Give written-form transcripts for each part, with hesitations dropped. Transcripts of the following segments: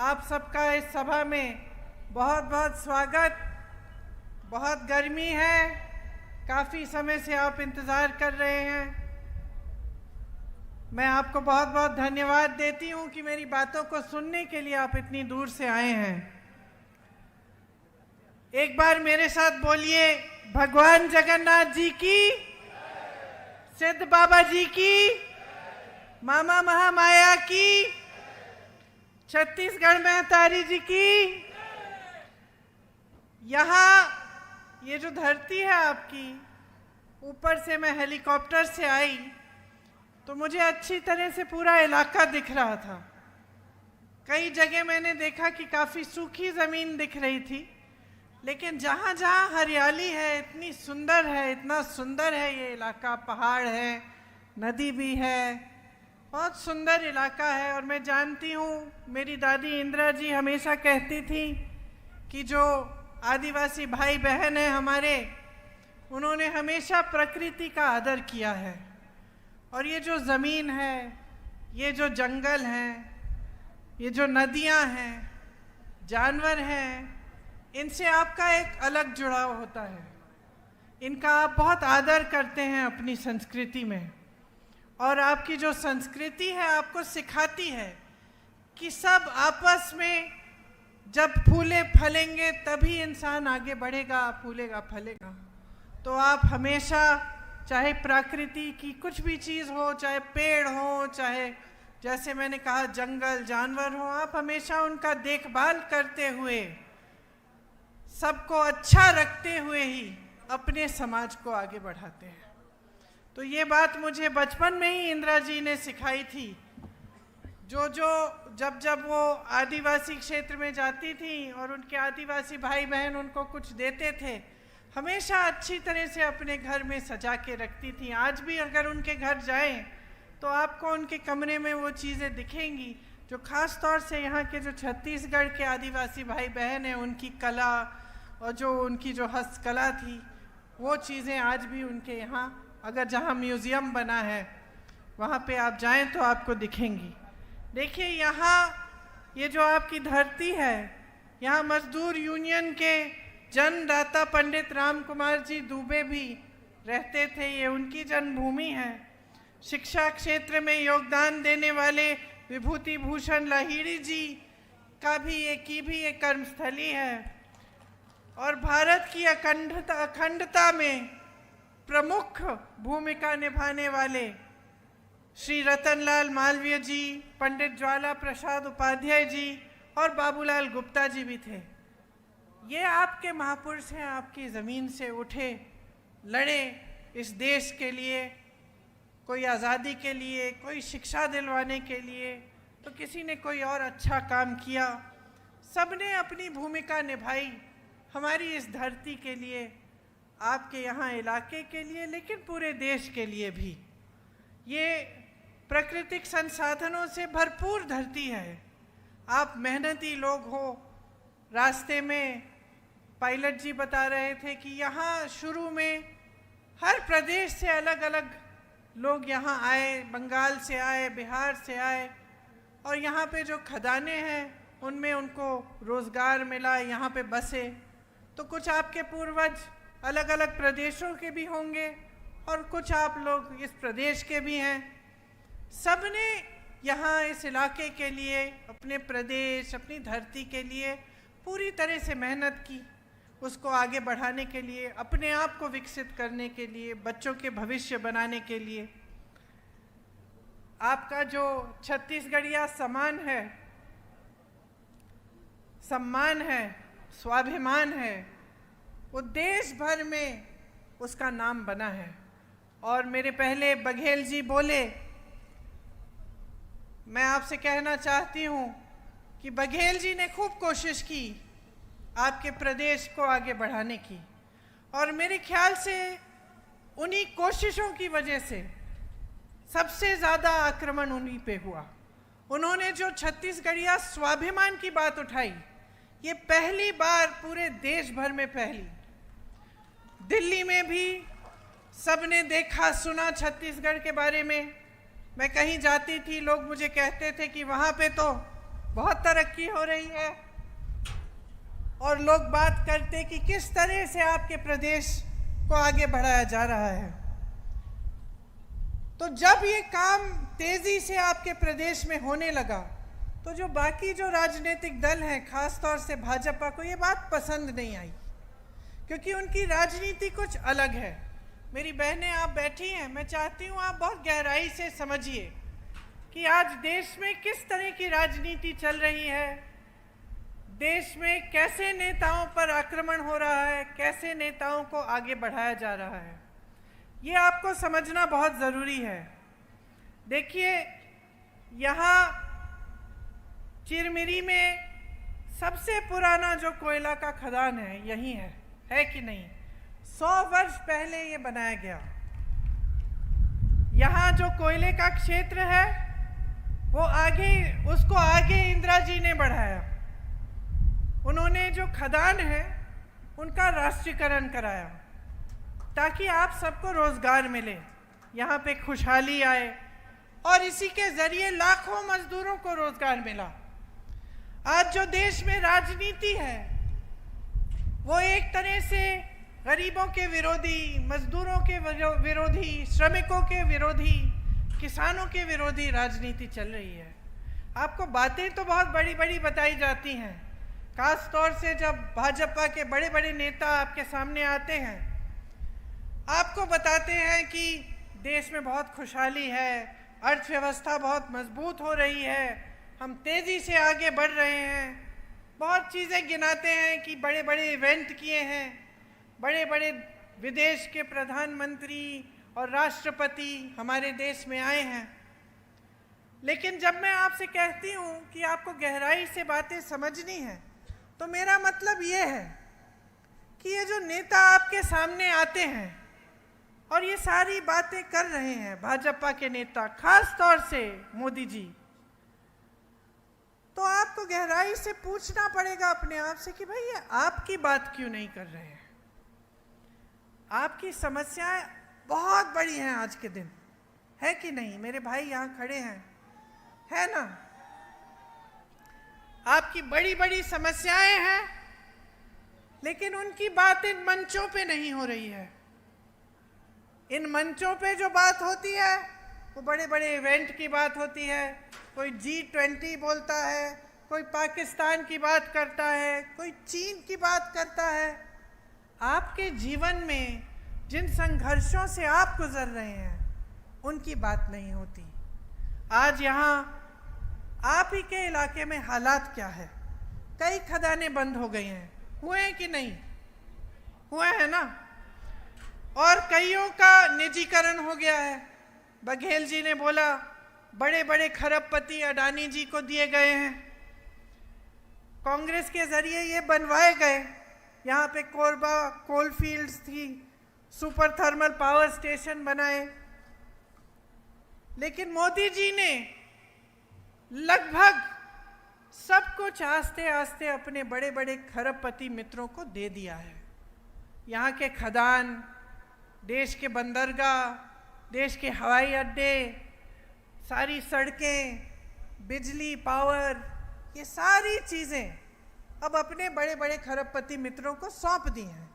आप सबका इस सभा में बहुत बहुत स्वागत। बहुत गर्मी है, काफ़ी समय से आप इंतज़ार कर रहे हैं। मैं आपको बहुत बहुत धन्यवाद देती हूं कि मेरी बातों को सुनने के लिए आप इतनी दूर से आए हैं। एक बार मेरे साथ बोलिए, भगवान जगन्नाथ जी की, सिद्ध बाबा जी की, मामा महामाया की, छत्तीसगढ़ महतारी जी की। यहाँ ये जो धरती है आपकी, ऊपर से मैं हेलीकॉप्टर से आई तो मुझे अच्छी तरह से पूरा इलाका दिख रहा था। कई जगह मैंने देखा कि काफ़ी सूखी ज़मीन दिख रही थी, लेकिन जहाँ जहाँ हरियाली है, इतनी सुंदर है, इतना सुंदर है ये इलाका। पहाड़ है, नदी भी है, बहुत सुंदर इलाका है। और मैं जानती हूँ, मेरी दादी इंदिरा जी हमेशा कहती थी कि जो आदिवासी भाई बहन हैं हमारे, उन्होंने हमेशा प्रकृति का आदर किया है। और ये जो ज़मीन है, ये जो जंगल हैं, ये जो नदियाँ हैं, जानवर हैं, इनसे आपका एक अलग जुड़ाव होता है। इनका आप बहुत आदर करते हैं अपनी संस्कृति में। और आपकी जो संस्कृति है आपको सिखाती है कि सब आपस में जब फूले फलेंगे तभी इंसान आगे बढ़ेगा, फूलेगा फलेगा। तो आप हमेशा, चाहे प्रकृति की कुछ भी चीज़ हो, चाहे पेड़ हो, चाहे जैसे मैंने कहा जंगल जानवर हो, आप हमेशा उनका देखभाल करते हुए, सबको अच्छा रखते हुए ही अपने समाज को आगे बढ़ाते हैं। तो ये बात मुझे बचपन में ही इंदिरा जी ने सिखाई थी। जब वो आदिवासी क्षेत्र में जाती थी और उनके आदिवासी भाई बहन उनको कुछ देते थे, हमेशा अच्छी तरह से अपने घर में सजा के रखती थी। आज भी अगर उनके घर जाएं तो आपको उनके कमरे में वो चीज़ें दिखेंगी जो ख़ास तौर से यहाँ के जो छत्तीसगढ़ के आदिवासी भाई बहन हैं, उनकी कला और जो उनकी जो हस्तकला थी, वो चीज़ें आज भी उनके यहाँ, अगर जहाँ म्यूज़ियम बना है वहाँ पे आप जाएं तो आपको दिखेंगी। देखिए, यहाँ ये जो आपकी धरती है, यहाँ मजदूर यूनियन के जन्मदाता पंडित राम कुमार जी दुबे भी रहते थे। ये उनकी जन्मभूमि है। शिक्षा क्षेत्र में योगदान देने वाले विभूति भूषण लाहिड़ी जी का भी एक कर्मस्थली है। और भारत की अखंडता में प्रमुख भूमिका निभाने वाले श्री रतनलाल मालवीय जी, पंडित ज्वाला प्रसाद उपाध्याय जी और बाबूलाल गुप्ता जी भी थे। ये आपके महापुरुष हैं, आपकी ज़मीन से उठे, लड़े इस देश के लिए, कोई आज़ादी के लिए, कोई शिक्षा दिलवाने के लिए, तो किसी ने कोई और अच्छा काम किया। सब ने अपनी भूमिका निभाई हमारी इस धरती के लिए, आपके यहाँ इलाके के लिए, लेकिन पूरे देश के लिए भी। ये प्राकृतिक संसाधनों से भरपूर धरती है। आप मेहनती लोग हो। रास्ते में पायलट जी बता रहे थे कि यहाँ शुरू में हर प्रदेश से अलग अलग लोग यहाँ आए, बंगाल से आए, बिहार से आए, और यहाँ पे जो खदानें हैं उनमें उनको रोज़गार मिला, यहाँ पे बसे। तो कुछ आपके पूर्वज अलग अलग प्रदेशों के भी होंगे और कुछ आप लोग इस प्रदेश के भी हैं। सब ने यहाँ इस इलाके के लिए, अपने प्रदेश, अपनी धरती के लिए पूरी तरह से मेहनत की, उसको आगे बढ़ाने के लिए, अपने आप को विकसित करने के लिए, बच्चों के भविष्य बनाने के लिए। आपका जो छत्तीसगढ़िया सम्मान है, स्वाभिमान है, वो देश भर में उसका नाम बना है। और मेरे पहले बघेल जी बोले, मैं आपसे कहना चाहती हूँ कि बघेल जी ने खूब कोशिश की आपके प्रदेश को आगे बढ़ाने की, और मेरे ख्याल से उन्हीं कोशिशों की वजह से सबसे ज़्यादा आक्रमण उन्हीं पे हुआ। उन्होंने जो छत्तीसगढ़िया स्वाभिमान की बात उठाई, ये पहली बार पूरे देश भर में फैली। दिल्ली में भी सबने देखा सुना छत्तीसगढ़ के बारे में। मैं कहीं जाती थी, लोग मुझे कहते थे कि वहाँ पे तो बहुत तरक्की हो रही है और लोग बात करते कि किस तरह से आपके प्रदेश को आगे बढ़ाया जा रहा है। तो जब ये काम तेजी से आपके प्रदेश में होने लगा तो जो बाकी जो राजनीतिक दल हैं, खास तौर से भाजपा को ये बात पसंद नहीं आई, क्योंकि उनकी राजनीति कुछ अलग है। मेरी बहनें आप बैठी हैं, मैं चाहती हूँ आप बहुत गहराई से समझिए कि आज देश में किस तरह की राजनीति चल रही है, देश में कैसे नेताओं पर आक्रमण हो रहा है, कैसे नेताओं को आगे बढ़ाया जा रहा है, ये आपको समझना बहुत ज़रूरी है। देखिए, यहाँ चिरमिरी में सबसे पुराना जो कोयला का खदान है यही है कि नहीं? 100 वर्ष पहले ये बनाया गया। यहाँ जो कोयले का क्षेत्र है वो उसको आगे इंदिरा जी ने बढ़ाया। उन्होंने जो खदान है उनका राष्ट्रीयकरण कराया ताकि आप सबको रोजगार मिले, यहाँ पे खुशहाली आए, और इसी के जरिए लाखों मजदूरों को रोजगार मिला। आज जो देश में राजनीति है वो एक तरह से गरीबों के विरोधी, मजदूरों के विरोधी, श्रमिकों के विरोधी, किसानों के विरोधी राजनीति चल रही है। आपको बातें तो बहुत बड़ी बड़ी बताई जाती हैं, खास तौर से जब भाजपा के बड़े बड़े नेता आपके सामने आते हैं, आपको बताते हैं कि देश में बहुत खुशहाली है, अर्थव्यवस्था बहुत मजबूत हो रही है, हम तेज़ी से आगे बढ़ रहे हैं, बहुत चीज़ें गिनाते हैं कि बड़े बड़े इवेंट किए हैं, बड़े बड़े विदेश के प्रधानमंत्री और राष्ट्रपति हमारे देश में आए हैं। लेकिन जब मैं आपसे कहती हूँ कि आपको गहराई से बातें समझनी है, तो मेरा मतलब ये है कि ये जो नेता आपके सामने आते हैं और ये सारी बातें कर रहे हैं, भाजपा के नेता, खास तौर से मोदी जी, तो आपको गहराई से पूछना पड़ेगा अपने आप से कि भाई ये आपकी बात क्यों नहीं कर रहे हैं? आपकी समस्याएं बहुत बड़ी हैं आज के दिन, है कि नहीं? मेरे भाई यहाँ खड़े हैं, है ना? आपकी बड़ी बड़ी समस्याएं हैं, लेकिन उनकी बात इन मंचों पे नहीं हो रही है। इन मंचों पे जो बात होती है वो बड़े बड़े इवेंट की बात होती है। कोई G20 बोलता है, कोई पाकिस्तान की बात करता है, कोई चीन की बात करता है। आपके जीवन में जिन संघर्षों से आप गुजर रहे हैं उनकी बात नहीं होती। आज यहाँ आप ही के इलाके में हालात क्या है? कई खदानें बंद हो गई हैं, हुए हैं कि नहीं? हुए हैं ना? और कईयों का निजीकरण हो गया है। बघेल जी ने बोला बड़े बड़े खरबपति अडानी जी को दिए गए हैं, कांग्रेस के जरिए ये बनवाए गए। यहाँ पे कोरबा कोल फील्ड्स थी, सुपर थर्मल पावर स्टेशन बनाए, लेकिन मोदी जी ने लगभग सब कुछ आस्ते आस्ते अपने बड़े बड़े खरबपति मित्रों को दे दिया है। यहाँ के खदान, देश के बंदरगाह, देश के हवाई अड्डे, सारी सड़कें, बिजली, पावर, ये सारी चीज़ें अब अपने बड़े बड़े खरबपति मित्रों को सौंप दी हैं।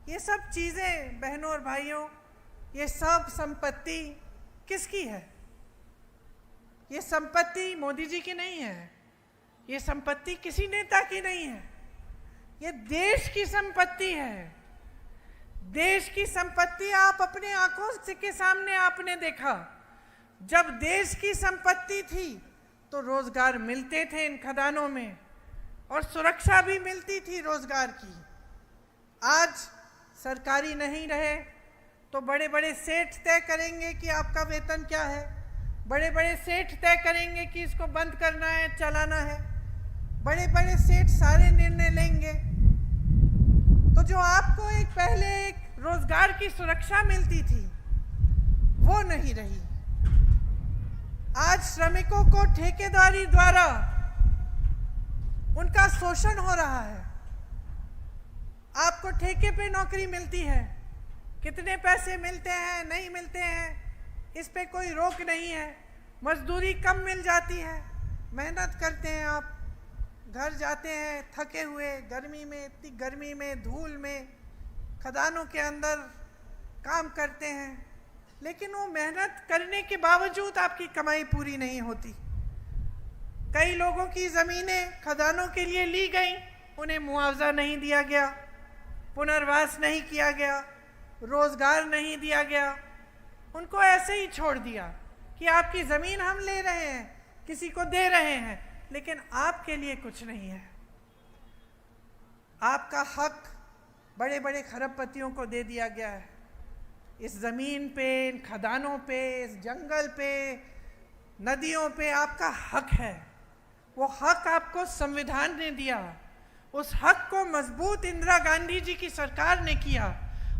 ये सब चीज़ें बहनों और भाइयों, ये सब संपत्ति किसकी है? ये संपत्ति मोदी जी की नहीं है, ये संपत्ति किसी नेता की नहीं है, ये देश की संपत्ति है। देश की संपत्ति आप अपने आंखों के सामने आपने देखा। जब देश की संपत्ति थी तो रोजगार मिलते थे इन खदानों में और सुरक्षा भी मिलती थी रोजगार की। आज सरकारी नहीं रहे तो बड़े बड़े सेठ तय करेंगे कि आपका वेतन क्या है, बड़े बड़े सेठ तय करेंगे कि इसको बंद करना है, चलाना है, बड़े बड़े सेठ सारे निर्णय लेंगे। तो जो आपको पहले एक रोजगार की सुरक्षा मिलती थी वो नहीं रही। आज श्रमिकों को ठेकेदारी द्वारा उनका शोषण हो रहा है। आपको ठेके पे नौकरी मिलती है, कितने पैसे मिलते हैं, नहीं मिलते हैं, इस पे कोई रोक नहीं है। मजदूरी कम मिल जाती है, मेहनत करते हैं आप, घर जाते हैं थके हुए, गर्मी में, इतनी गर्मी में, धूल में, खदानों के अंदर काम करते हैं, लेकिन वो मेहनत करने के बावजूद आपकी कमाई पूरी नहीं होती। कई लोगों की ज़मीनें खदानों के लिए ली गई, उन्हें मुआवजा नहीं दिया गया, पुनर्वास नहीं किया गया, रोज़गार नहीं दिया गया, उनको ऐसे ही छोड़ दिया कि आपकी ज़मीन हम ले रहे हैं, किसी को दे रहे हैं, लेकिन आपके लिए कुछ नहीं है। आपका हक बड़े बड़े खरबपतियों को दे दिया गया है। इस ज़मीन पे, इन खदानों पे, इस जंगल पे, नदियों पे आपका हक है। वो हक आपको संविधान ने दिया। उस हक को मजबूत इंदिरा गांधी जी की सरकार ने किया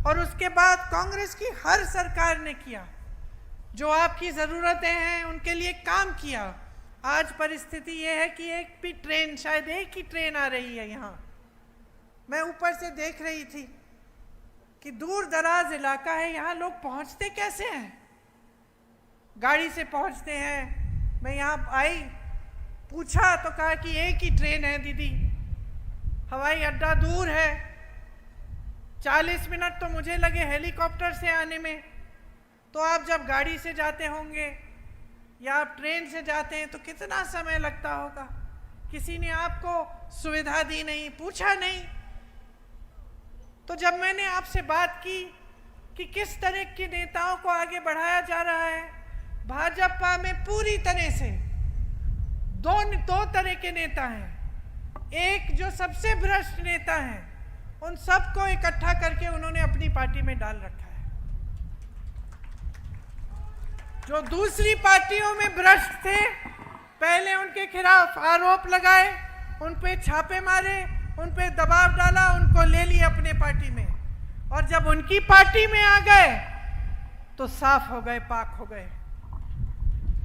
और उसके बाद कांग्रेस की हर सरकार ने किया। जो आपकी ज़रूरतें हैं उनके लिए काम किया। आज परिस्थिति ये है कि एक भी ट्रेन, शायद एक ही ट्रेन आ रही है यहाँ। मैं ऊपर से देख रही थी कि दूर दराज इलाका है, यहाँ लोग पहुँचते कैसे हैं? गाड़ी से पहुँचते हैं। मैं यहाँ आई, पूछा तो कहा कि एक ही ट्रेन है दीदी, हवाई अड्डा दूर है, 40 मिनट तो मुझे लगे हेलीकॉप्टर से आने में। तो आप जब गाड़ी से जाते होंगे या आप ट्रेन से जाते हैं तो कितना समय लगता होगा? किसी ने आपको सुविधा दी नहीं, पूछा नहीं। तो जब मैंने आपसे बात की कि किस तरह के नेताओं को आगे बढ़ाया जा रहा है, भाजपा में पूरी तरह से दो तरह के नेता हैं। एक जो सबसे भ्रष्ट नेता हैं, उन सबको इकट्ठा करके उन्होंने अपनी पार्टी में डाल रखा है। जो दूसरी पार्टियों में भ्रष्ट थे, पहले उनके खिलाफ आरोप लगाए, उन पे छापे मारे, उन पे दबाव डाला, उनको ले लिया अपने पार्टी में, और जब उनकी पार्टी में आ गए तो साफ हो गए, पाक हो गए।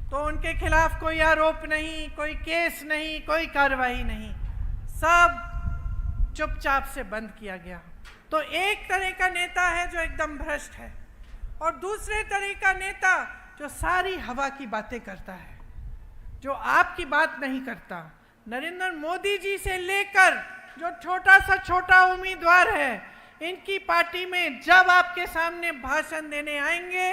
तो उनके खिलाफ कोई आरोप नहीं, कोई केस नहीं, कोई कार्रवाई नहीं, सब चुपचाप से बंद किया गया। तो एक तरह का नेता है जो एकदम भ्रष्ट है, और दूसरे तरह का नेता जो सारी हवा की बातें करता है, जो आपकी बात नहीं करता। नरेंद्र मोदी जी से लेकर जो छोटा सा छोटा उम्मीदवार है, इनकी पार्टी में जब आपके सामने भाषण देने आएंगे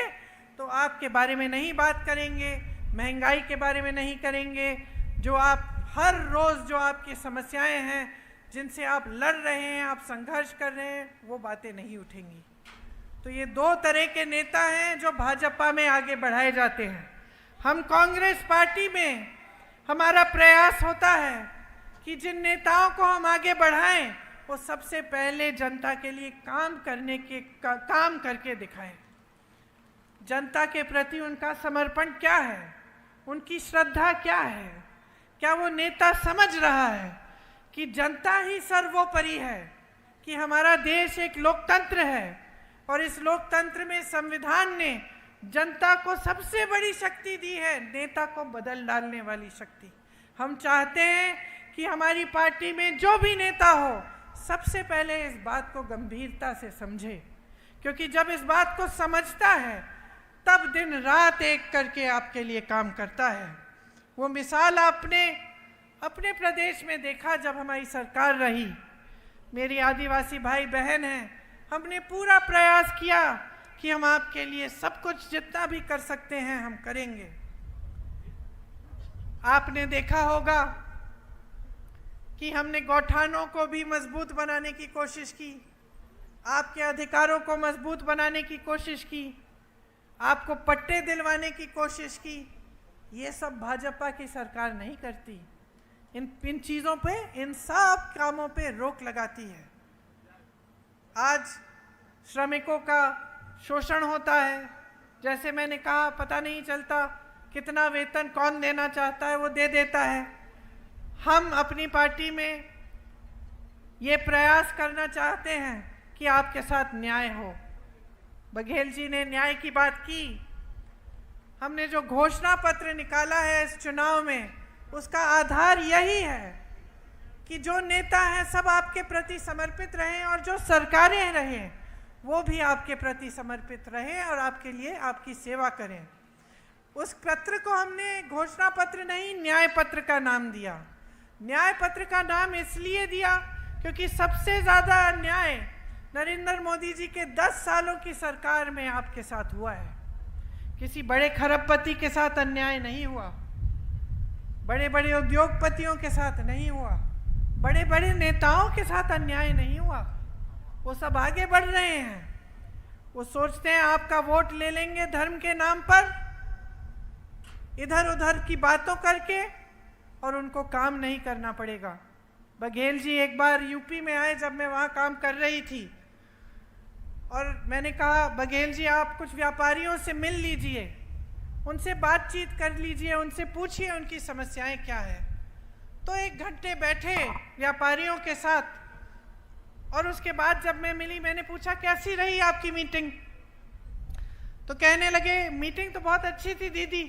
तो आपके बारे में नहीं बात करेंगे, महंगाई के बारे में नहीं करेंगे, जो आप हर रोज़ जो आपकी समस्याएं हैं, जिनसे आप लड़ रहे हैं, आप संघर्ष कर रहे हैं, वो बातें नहीं उठेंगी। तो ये दो तरह के नेता हैं जो भाजपा में आगे बढ़ाए जाते हैं। हम कांग्रेस पार्टी में हमारा प्रयास होता है कि जिन नेताओं को हम आगे बढ़ाएं, वो सबसे पहले जनता के लिए काम करके दिखाएं। जनता के प्रति उनका समर्पण क्या है, उनकी श्रद्धा क्या है, क्या वो नेता समझ रहा है कि जनता ही सर्वोपरि है, कि हमारा देश एक लोकतंत्र है और इस लोकतंत्र में संविधान ने जनता को सबसे बड़ी शक्ति दी है, नेता को बदल डालने वाली शक्ति। हम चाहते हैं कि हमारी पार्टी में जो भी नेता हो, सबसे पहले इस बात को गंभीरता से समझे, क्योंकि जब इस बात को समझता है तब दिन रात एक करके आपके लिए काम करता है। वो मिसाल आपने अपने प्रदेश में देखा जब हमारी सरकार रही। मेरी आदिवासी भाई बहन हैं, हमने पूरा प्रयास किया कि हम आपके लिए सब कुछ जितना भी कर सकते हैं हम करेंगे। आपने देखा होगा कि हमने गौठानों को भी मजबूत बनाने की कोशिश की, आपके अधिकारों को मजबूत बनाने की कोशिश की, आपको पट्टे दिलवाने की कोशिश की। ये सब भाजपा की सरकार नहीं करती। इन चीज़ों पे, इन सब कामों पे रोक लगाती है। आज श्रमिकों का शोषण होता है, जैसे मैंने कहा, पता नहीं चलता कितना वेतन कौन देना चाहता है, वो दे देता है। हम अपनी पार्टी में ये प्रयास करना चाहते हैं कि आपके साथ न्याय हो। बघेल जी ने न्याय की बात की। हमने जो घोषणा पत्र निकाला है इस चुनाव में, उसका आधार यही है कि जो नेता हैं सब आपके प्रति समर्पित रहें, और जो सरकारें रहें वो भी आपके प्रति समर्पित रहें और आपके लिए आपकी सेवा करें। उस पत्र को हमने घोषणा पत्र नहीं, न्याय पत्र का नाम दिया। न्याय पत्र का नाम इसलिए दिया क्योंकि सबसे ज़्यादा अन्याय नरेंद्र मोदी जी के 10 सालों की सरकार में आपके साथ हुआ है। किसी बड़े खरबपति के साथ अन्याय नहीं हुआ, बड़े बड़े उद्योगपतियों के साथ नहीं हुआ, बड़े बड़े नेताओं के साथ अन्याय नहीं हुआ। वो सब आगे बढ़ रहे हैं। वो सोचते हैं आपका वोट ले लेंगे धर्म के नाम पर, इधर उधर की बातों करके, और उनको काम नहीं करना पड़ेगा। बघेल जी एक बार यूपी में आए जब मैं वहाँ काम कर रही थी, और मैंने कहा बघेल जी आप कुछ व्यापारियों से मिल लीजिए, उनसे बातचीत कर लीजिए, उनसे पूछिए उनकी समस्याएं क्या है। तो 1 घंटे बैठे व्यापारियों के साथ, और उसके बाद जब मैं मिली मैंने पूछा कैसी रही आपकी मीटिंग। तो कहने लगे मीटिंग तो बहुत अच्छी थी दीदी,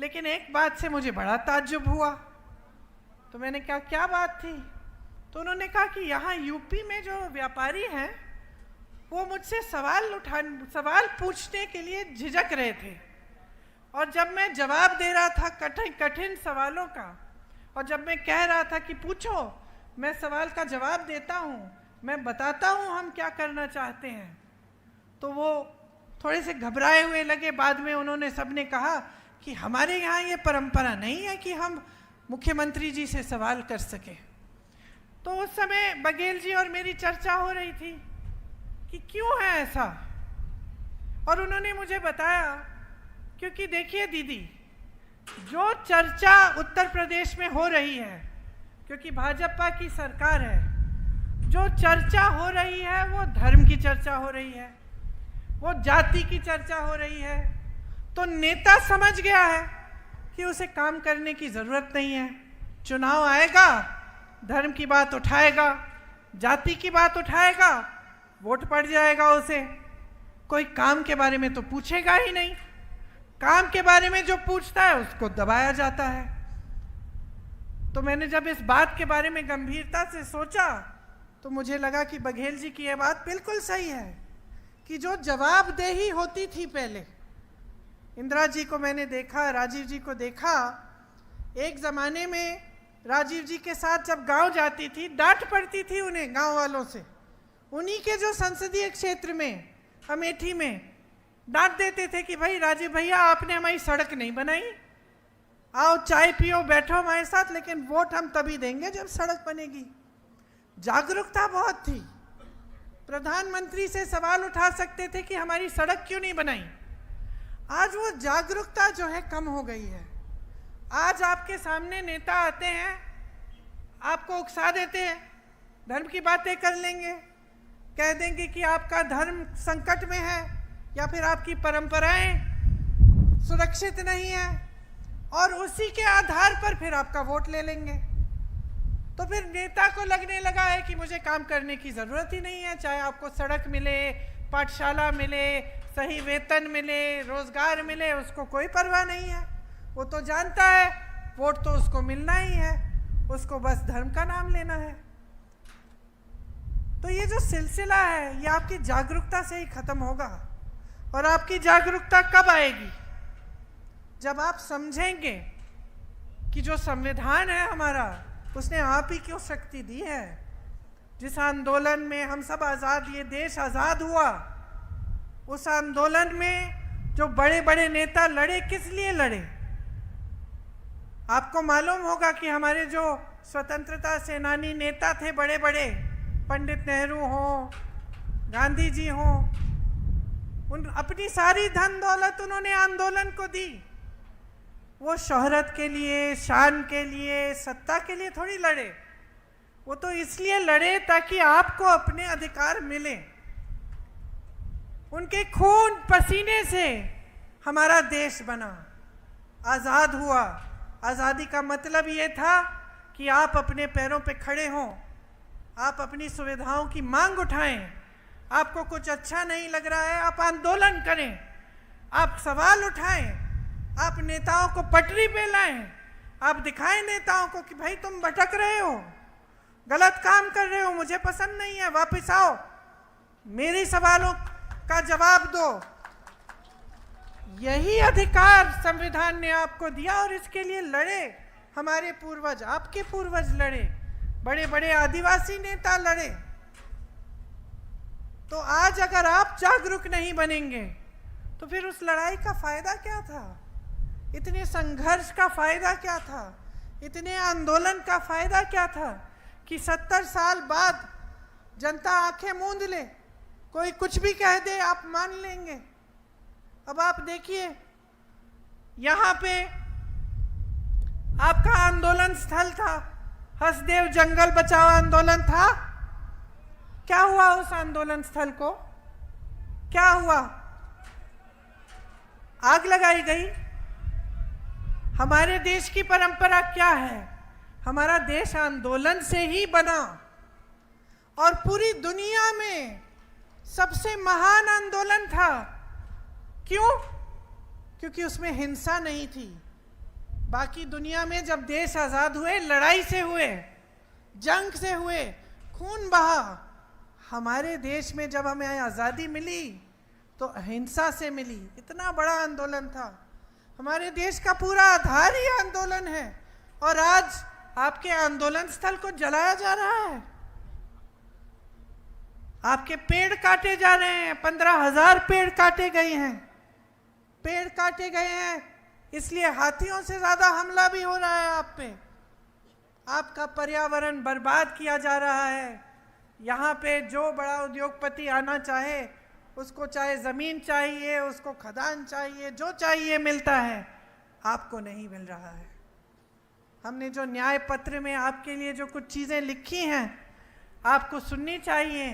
लेकिन एक बात से मुझे बड़ा ताज्जुब हुआ। तो मैंने कहा क्या बात थी? तो उन्होंने कहा कि यहाँ यूपी में जो व्यापारी हैं वो मुझसे सवाल पूछने के लिए झिझक रहे थे, और जब मैं जवाब दे रहा था कठिन सवालों का, और जब मैं कह रहा था कि पूछो, मैं सवाल का जवाब देता हूँ, मैं बताता हूँ हम क्या करना चाहते हैं, तो वो थोड़े से घबराए हुए लगे। बाद में उन्होंने सबने कहा कि हमारे यहाँ ये परंपरा नहीं है कि हम मुख्यमंत्री जी से सवाल कर सके। तो उस समय बघेल जी और मेरी चर्चा हो रही थी कि क्यों है ऐसा, और उन्होंने मुझे बताया क्योंकि देखिए दीदी, जो चर्चा उत्तर प्रदेश में हो रही है, क्योंकि भाजपा की सरकार है, जो चर्चा हो रही है वो धर्म की चर्चा हो रही है, वो जाति की चर्चा हो रही है। तो नेता समझ गया है कि उसे काम करने की ज़रूरत नहीं है। चुनाव आएगा, धर्म की बात उठाएगा, जाति की बात उठाएगा, वोट पड़ जाएगा उसे, कोई काम के बारे में तो पूछेगा ही नहीं। काम के बारे में जो पूछता है उसको दबाया जाता है। तो मैंने जब इस बात के बारे में गंभीरता से सोचा तो मुझे लगा कि बघेल जी की यह बात बिल्कुल सही है कि जो जवाबदेही होती थी पहले, इंदिरा जी को मैंने देखा, राजीव जी को देखा, एक ज़माने में राजीव जी के साथ जब गांव जाती थी डांट पड़ती थी उन्हें गांव वालों से। उन्हीं के जो संसदीय क्षेत्र में अमेठी में डांट देते थे कि भाई राजीव भैया आपने हमारी सड़क नहीं बनाई, आओ चाय पियो बैठो हमारे साथ, लेकिन वोट हम तभी देंगे जब सड़क बनेगी। जागरूकता बहुत थी। प्रधानमंत्री से सवाल उठा सकते थे कि हमारी सड़क क्यों नहीं बनाई। आज वो जागरूकता जो है कम हो गई है। आज आपके सामने नेता आते हैं, आपको उकसा देते हैं, धर्म की बातें कर लेंगे, कह देंगे कि आपका धर्म संकट में है या फिर आपकी परंपराएं सुरक्षित नहीं है, और उसी के आधार पर फिर आपका वोट ले लेंगे। तो फिर नेता को लगने लगा है कि मुझे काम करने की ज़रूरत ही नहीं है, चाहे आपको सड़क मिले, पाठशाला मिले, सही वेतन मिले, रोजगार मिले, उसको कोई परवाह नहीं है। वो तो जानता है वोट तो उसको मिलना ही है, उसको बस धर्म का नाम लेना है। तो ये जो सिलसिला है ये आपकी जागरूकता से ही खत्म होगा। और आपकी जागरूकता कब आएगी? जब आप समझेंगे कि जो संविधान है हमारा, उसने आप ही क्यों शक्ति दी है। जिस आंदोलन में हम सब आज़ाद, ये देश आज़ाद हुआ, उस आंदोलन में जो बड़े बड़े नेता लड़े, किस लिए लड़े? आपको मालूम होगा कि हमारे जो स्वतंत्रता सेनानी नेता थे बड़े बड़े, पंडित नेहरू हों, गांधी जी हों, उन अपनी सारी धन दौलत उन्होंने आंदोलन को दी। वो शोहरत के लिए, शान के लिए, सत्ता के लिए थोड़ी लड़े। वो तो इसलिए लड़े ताकि आपको अपने अधिकार मिले। उनके खून पसीने से हमारा देश बना, आज़ाद हुआ। आज़ादी का मतलब ये था कि आप अपने पैरों पे खड़े हों, आप अपनी सुविधाओं की मांग उठाएं। आपको कुछ अच्छा नहीं लग रहा है, आप आंदोलन करें, आप सवाल उठाएं, आप नेताओं को पटरी पे लाएं, आप दिखाएं नेताओं को कि भाई तुम भटक रहे हो, गलत काम कर रहे हो, मुझे पसंद नहीं है, वापस आओ, मेरे सवालों का जवाब दो। यही अधिकार संविधान ने आपको दिया और इसके लिए लड़े हमारे पूर्वज, आपके पूर्वज लड़े, बड़े बड़े आदिवासी नेता लड़े। तो आज अगर आप जागरूक नहीं बनेंगे तो फिर उस लड़ाई का फायदा क्या था? इतने संघर्ष का फायदा क्या था? इतने आंदोलन का फायदा क्या था कि 70 साल बाद जनता आंखें मूंद ले, कोई कुछ भी कह दे आप मान लेंगे? अब आप देखिए, यहाँ पे आपका आंदोलन स्थल था, हसदेव जंगल बचाओ आंदोलन था। क्या हुआ उस आंदोलन स्थल को? क्या हुआ? आग लगाई गई। हमारे देश की परंपरा क्या है? हमारा देश आंदोलन से ही बना और पूरी दुनिया में सबसे महान आंदोलन था। क्यों? क्योंकि उसमें हिंसा नहीं थी। बाकी दुनिया में जब देश आजाद हुए, लड़ाई से हुए, जंग से हुए, खून बहा। हमारे देश में जब हमें आज़ादी मिली तो अहिंसा से मिली। इतना बड़ा आंदोलन था। हमारे देश का पूरा आधार ही आंदोलन है और आज आपके आंदोलन स्थल को जलाया जा रहा है। आपके पेड़ काटे जा रहे हैं। 15,000 पेड़ काटे गए हैं। पेड़ काटे गए हैं, इसलिए हाथियों से ज़्यादा हमला भी हो रहा है आप पे। आपका पर्यावरण बर्बाद किया जा रहा है। यहाँ पे जो बड़ा उद्योगपति आना चाहे, उसको चाहे ज़मीन चाहिए, उसको खदान चाहिए, जो चाहिए मिलता है, आपको नहीं मिल रहा है। हमने जो न्याय पत्र में आपके लिए जो कुछ चीज़ें लिखी हैं, आपको सुननी चाहिए।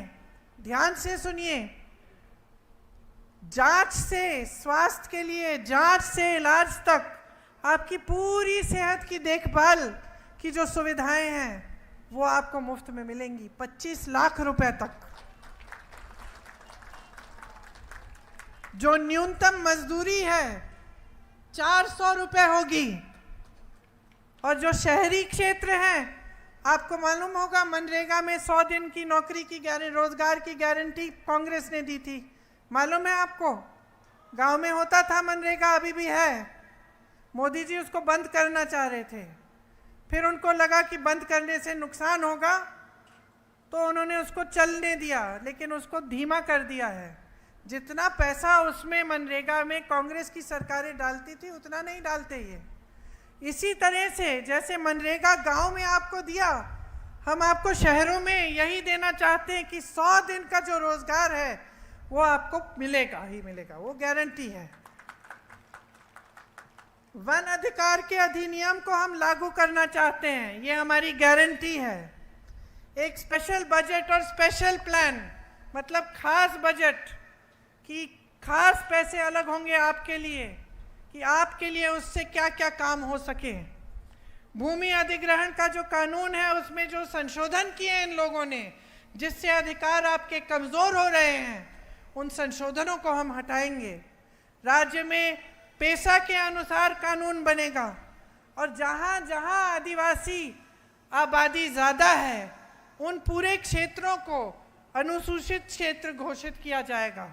ध्यान से सुनिए। जांच से स्वास्थ्य के लिए, जांच से इलाज तक, आपकी पूरी सेहत की देखभाल की जो सुविधाएं हैं वो आपको मुफ्त में मिलेंगी। 25 लाख रुपए तक। जो न्यूनतम मजदूरी है 400 रुपए होगी। और जो शहरी क्षेत्र हैं, आपको मालूम होगा मनरेगा में 100 दिन की नौकरी की रोजगार की गारंटी कांग्रेस ने दी थी। मालूम है आपको? गांव में होता था मनरेगा, अभी भी है। मोदी जी उसको बंद करना चाह रहे थे, फिर उनको लगा कि बंद करने से नुकसान होगा तो उन्होंने उसको चलने दिया, लेकिन उसको धीमा कर दिया है। जितना पैसा उसमें मनरेगा में कांग्रेस की सरकारें डालती थी उतना नहीं डालते ये। इसी तरह से जैसे मनरेगा गांव में आपको दिया, हम आपको शहरों में यही देना चाहते हैं कि 100 दिन का जो रोजगार है वो आपको मिलेगा ही मिलेगा, वो गारंटी है। वन अधिकार के अधिनियम को हम लागू करना चाहते हैं, ये हमारी गारंटी है। एक स्पेशल बजट और स्पेशल प्लान, मतलब खास बजट की खास पैसे अलग होंगे आपके लिए कि आपके लिए उससे क्या क्या काम हो सके। भूमि अधिग्रहण का जो कानून है उसमें जो संशोधन किए इन लोगों ने, जिससे अधिकार आपके कमजोर हो रहे हैं, उन संशोधनों को हम हटाएंगे। राज्य में पेशा के अनुसार कानून बनेगा और जहाँ जहाँ आदिवासी आबादी ज़्यादा है उन पूरे क्षेत्रों को अनुसूचित क्षेत्र घोषित किया जाएगा।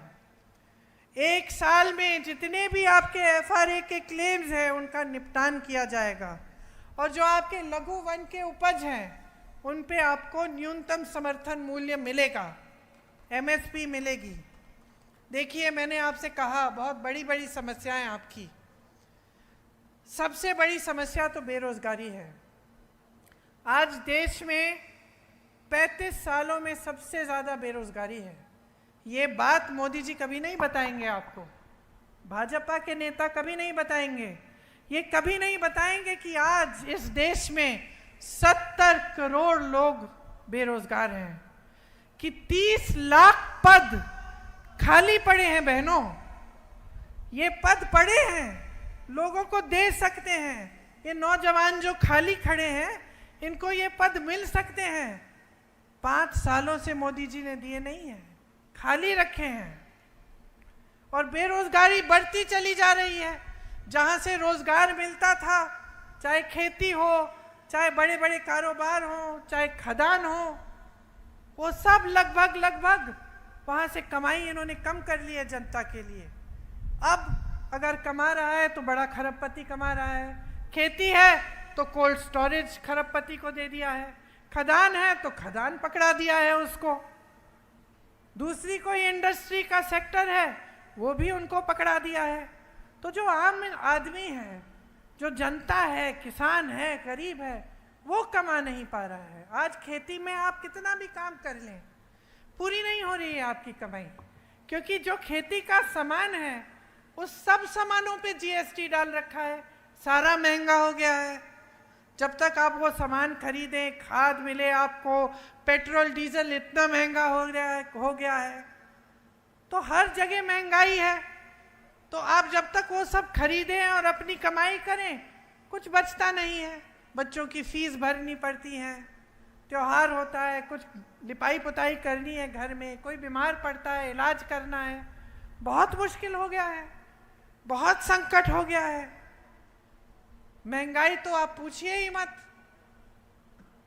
1 साल में जितने भी आपके FRA के क्लेम्स हैं उनका निपटान किया जाएगा और जो आपके लघु वन के उपज हैं उन पे आपको न्यूनतम समर्थन मूल्य मिलेगा, MSP मिलेगी। देखिए, मैंने आपसे कहा बहुत बड़ी बड़ी समस्याएं आपकी। सबसे बड़ी समस्या तो बेरोजगारी है। आज देश में 35 सालों में सबसे ज़्यादा बेरोजगारी है। ये बात मोदी जी कभी नहीं बताएंगे आपको, भाजपा के नेता कभी नहीं बताएंगे। ये कभी नहीं बताएंगे कि आज इस देश में 70 करोड़ लोग बेरोजगार हैं, कि 30 लाख पद खाली पड़े हैं। बहनों, ये पद पड़े हैं, लोगों को दे सकते हैं। ये नौजवान जो खाली खड़े हैं इनको ये पद मिल सकते हैं। 5 सालों से मोदी जी ने दिए नहीं हैं, खाली रखे हैं और बेरोजगारी बढ़ती चली जा रही है। जहाँ से रोजगार मिलता था, चाहे खेती हो, चाहे बड़े बड़े कारोबार हो, चाहे खदान हो, वो सब लगभग वहाँ से कमाई इन्होंने कम कर ली है जनता के लिए। अब अगर कमा रहा है तो बड़ा खरबपति कमा रहा है, खेती है तो कोल्ड स्टोरेज खरबपति को दे दिया है, खदान है तो खदान पकड़ा दिया है उसको, दूसरी कोई इंडस्ट्री का सेक्टर है वो भी उनको पकड़ा दिया है। तो जो आम आदमी है, जो जनता है, किसान है, गरीब है, वो कमा नहीं पा रहा है। आज खेती में आप कितना भी काम कर लें, पूरी नहीं हो रही है आपकी कमाई, क्योंकि जो खेती का सामान है उस सब सामानों पे जीएसटी डाल रखा है, सारा महंगा हो गया है। जब तक आप वो सामान खरीदें, खाद मिले आपको, पेट्रोल डीजल इतना महंगा हो गया है, तो हर जगह महंगाई है। तो आप जब तक वो सब खरीदें और अपनी कमाई करें, कुछ बचता नहीं है। बच्चों की फीस भरनी पड़ती है, त्योहार होता है, कुछ लिपाई पुताई करनी है घर में, कोई बीमार पड़ता है, इलाज करना है, बहुत मुश्किल हो गया है, बहुत संकट हो गया है। महंगाई तो आप पूछिए ही मत।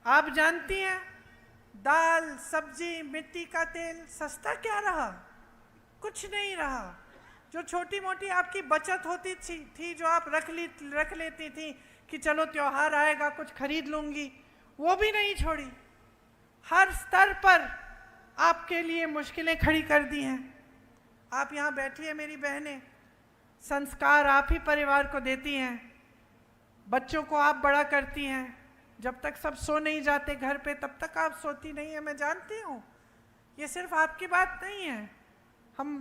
आप जानती हैं दाल, सब्जी, मिट्टी का तेल सस्ता क्या रहा? कुछ नहीं रहा। जो छोटी मोटी आपकी बचत होती थी जो आप रख लेती थी कि चलो त्योहार आएगा कुछ खरीद लूंगी, वो भी नहीं छोड़ी। हर स्तर पर आपके लिए मुश्किलें खड़ी कर दी हैं। आप यहाँ बैठी है मेरी बहनें, संस्कार आप ही परिवार को देती हैं, बच्चों को आप बड़ा करती हैं। जब तक सब सो नहीं जाते घर पे तब तक आप सोती नहीं है, मैं जानती हूँ। ये सिर्फ आपकी बात नहीं है, हम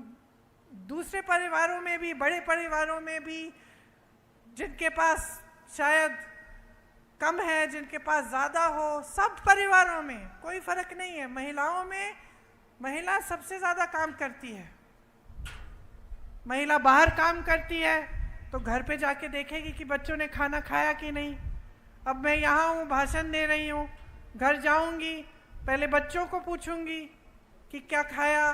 दूसरे परिवारों में भी, बड़े परिवारों में भी, जिनके पास शायद कम है, जिनके पास ज़्यादा हो, सब परिवारों में कोई फर्क नहीं है। महिलाओं में महिला सबसे ज़्यादा काम करती है। महिला बाहर काम करती है तो घर पे जाके देखेगी कि बच्चों ने खाना खाया कि नहीं। अब मैं यहाँ हूँ, भाषण दे रही हूँ, घर जाऊँगी, पहले बच्चों को पूछूँगी कि क्या खाया,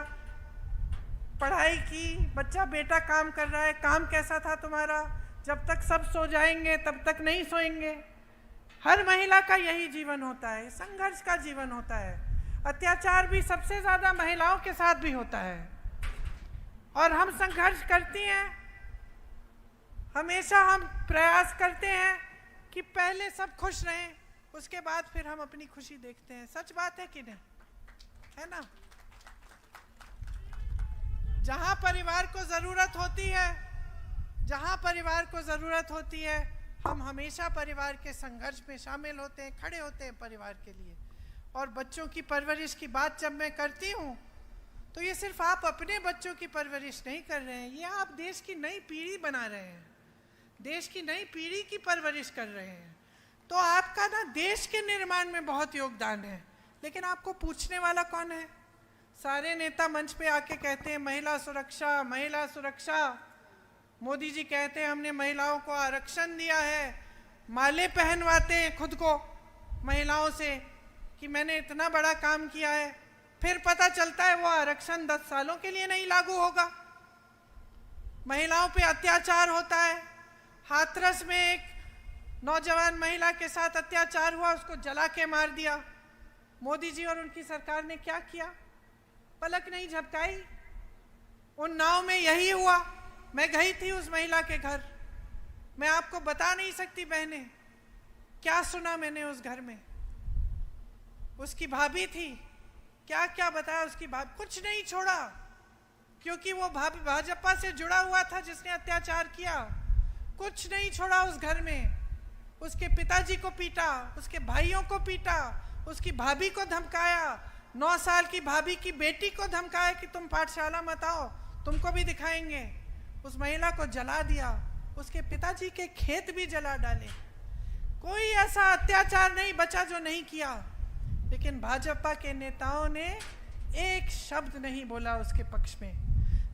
पढ़ाई की, बच्चा बेटा काम कर रहा है, काम कैसा था तुम्हारा। जब तक सब सो जाएंगे तब तक नहीं सोएंगे। हर महिला का यही जीवन होता है, संघर्ष का जीवन होता है। अत्याचार भी सबसे ज़्यादा महिलाओं के साथ भी होता है और हम संघर्ष करती हैं। हमेशा हम प्रयास करते हैं कि पहले सब खुश रहें, उसके बाद फिर हम अपनी खुशी देखते हैं। सच बात है कि नहीं, है ना? जहाँ परिवार को ज़रूरत होती है, जहाँ परिवार को ज़रूरत होती है, हम हमेशा परिवार के संघर्ष में शामिल होते हैं, खड़े होते हैं परिवार के लिए। और बच्चों की परवरिश की बात जब मैं करती हूँ तो ये सिर्फ आप अपने बच्चों की परवरिश नहीं कर रहे हैं, ये आप देश की नई पीढ़ी बना रहे हैं, देश की नई पीढ़ी की परवरिश कर रहे हैं। तो आपका ना देश के निर्माण में बहुत योगदान है। लेकिन आपको पूछने वाला कौन है? सारे नेता मंच पे आके कहते हैं महिला सुरक्षा, महिला सुरक्षा। मोदी जी कहते हैं हमने महिलाओं को आरक्षण दिया है, माले पहनवाते हैं खुद को महिलाओं से कि मैंने इतना बड़ा काम किया है। फिर पता चलता है वो आरक्षण 10 सालों के लिए नहीं लागू होगा। महिलाओं पे अत्याचार होता है। हाथरस में एक नौजवान महिला के साथ अत्याचार हुआ, उसको जला के मार दिया। मोदी जी और उनकी सरकार ने क्या किया? पलक नहीं झपकाई। उन्नाव में यही हुआ। मैं गई थी उस महिला के घर, मैं आपको बता नहीं सकती बहनें क्या सुना मैंने उस घर में। उसकी भाभी थी, क्या क्या बताया उसकी भाभी, कुछ नहीं छोड़ा, क्योंकि वो भाभी भाजपा से जुड़ा हुआ था जिसने अत्याचार किया। कुछ नहीं छोड़ा उस घर में। उसके पिताजी को पीटा, उसके भाइयों को पीटा, उसकी भाभी को धमकाया, 9 साल की भाभी की बेटी को धमकाया कि तुम पाठशाला मत आओ, तुमको भी दिखाएंगे। उस महिला को जला दिया, उसके पिताजी के खेत भी जला डाले। कोई ऐसा अत्याचार नहीं बचा जो नहीं किया। लेकिन भाजपा के नेताओं ने एक शब्द नहीं बोला उसके पक्ष में।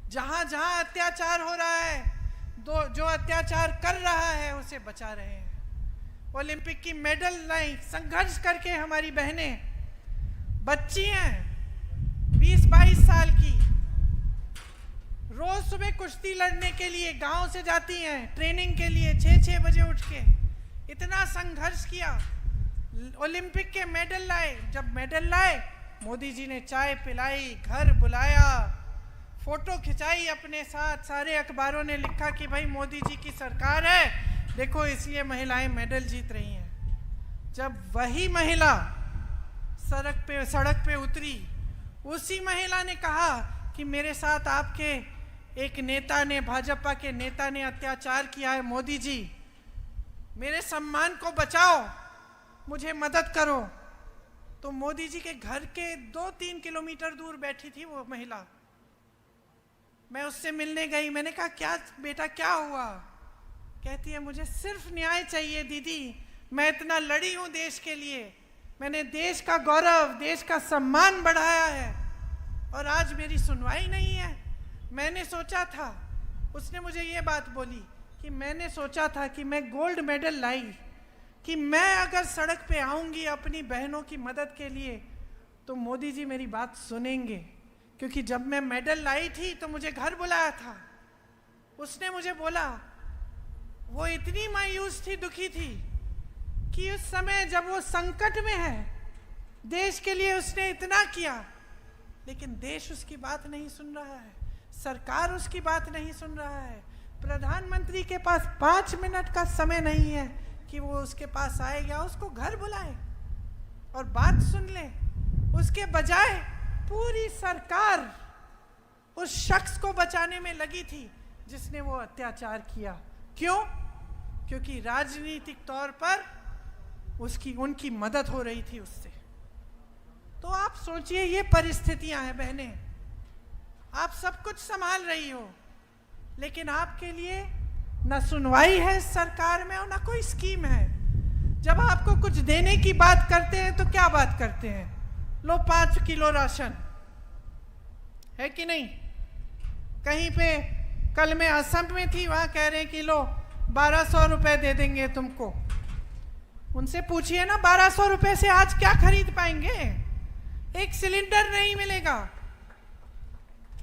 जहां जहां अत्याचार हो रहा है, जो अत्याचार कर रहा है उसे बचा रहे हैं। ओलंपिक की मेडल लाई, संघर्ष करके हमारी बहनें, बच्ची हैं 20-22 साल की, रोज सुबह कुश्ती लड़ने के लिए गांव से जाती हैं ट्रेनिंग के लिए, 6-6 बजे उठ के इतना संघर्ष किया, ओलंपिक के मेडल लाए। जब मेडल लाए, मोदी जी ने चाय पिलाई, घर बुलाया, फोटो खिंचाई अपने साथ, सारे अखबारों ने लिखा कि भाई मोदी जी की सरकार है, देखो इसलिए महिलाएं मेडल जीत रही हैं। जब वही महिला सड़क पे उतरी, उसी महिला ने कहा कि मेरे साथ आपके एक नेता ने, भाजपा के नेता ने अत्याचार किया है, मोदी जी मेरे सम्मान को बचाओ, मुझे मदद करो। तो मोदी जी के घर के 2-3 किलोमीटर दूर बैठी थी वो महिला। मैं उससे मिलने गई, मैंने कहा क्या बेटा क्या हुआ? कहती है मुझे सिर्फ न्याय चाहिए दीदी, मैं इतना लड़ी हूं देश के लिए, मैंने देश का गौरव, देश का सम्मान बढ़ाया है और आज मेरी सुनवाई नहीं है। मैंने सोचा था, उसने मुझे ये बात बोली कि मैंने सोचा था कि मैं गोल्ड मेडल लाई, कि मैं अगर सड़क पे आऊंगी अपनी बहनों की मदद के लिए तो मोदी जी मेरी बात सुनेंगे, क्योंकि जब मैं मेडल लाई थी तो मुझे घर बुलाया था। उसने मुझे बोला, वो इतनी मायूस थी, दुखी थी कि उस समय जब वो संकट में है, देश के लिए उसने इतना किया, लेकिन देश उसकी बात नहीं सुन रहा है, सरकार उसकी बात नहीं सुन रहा है। प्रधानमंत्री के पास 5 मिनट का समय नहीं है कि वो उसके पास आए या उसको घर बुलाए और बात सुन ले। उसके बजाय पूरी सरकार उस शख्स को बचाने में लगी थी जिसने वो अत्याचार किया। क्यों? क्योंकि राजनीतिक तौर पर उनकी मदद हो रही थी उससे। तो आप सोचिए, ये परिस्थितियां हैं बहनें, आप सब कुछ संभाल रही हो, लेकिन आपके लिए न सुनवाई है सरकार में और न कोई स्कीम है। जब आपको कुछ देने की बात करते हैं तो क्या बात करते हैं? लो 5 किलो राशन, है कि नहीं? कहीं पे कल मैं असम में थी, वहां कह रहे हैं कि लो 1200 रुपए दे देंगे तुमको। उनसे पूछिए ना, 1200 रुपए से आज क्या खरीद पाएंगे? एक सिलेंडर नहीं मिलेगा।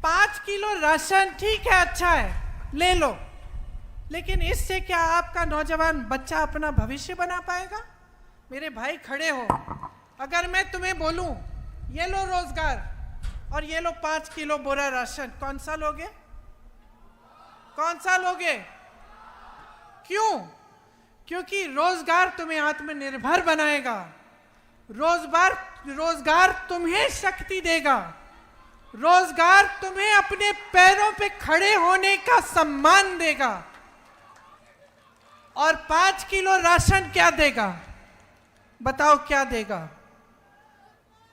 5 किलो राशन ठीक है, अच्छा है, ले लो, लेकिन इससे क्या आपका नौजवान बच्चा अपना भविष्य बना पाएगा? मेरे भाई खड़े हो, अगर मैं तुम्हें बोलूं ये लो रोजगार और ये लो 5 किलो बोरा राशन, कौन सा लोगे? कौन सा लोगे? क्यों? क्योंकि रोजगार तुम्हें आत्मनिर्भर बनाएगा, रोजगार तुम्हें शक्ति देगा, रोजगार तुम्हें अपने पैरों पे खड़े होने का सम्मान देगा। और 5 किलो राशन क्या देगा? बताओ क्या देगा?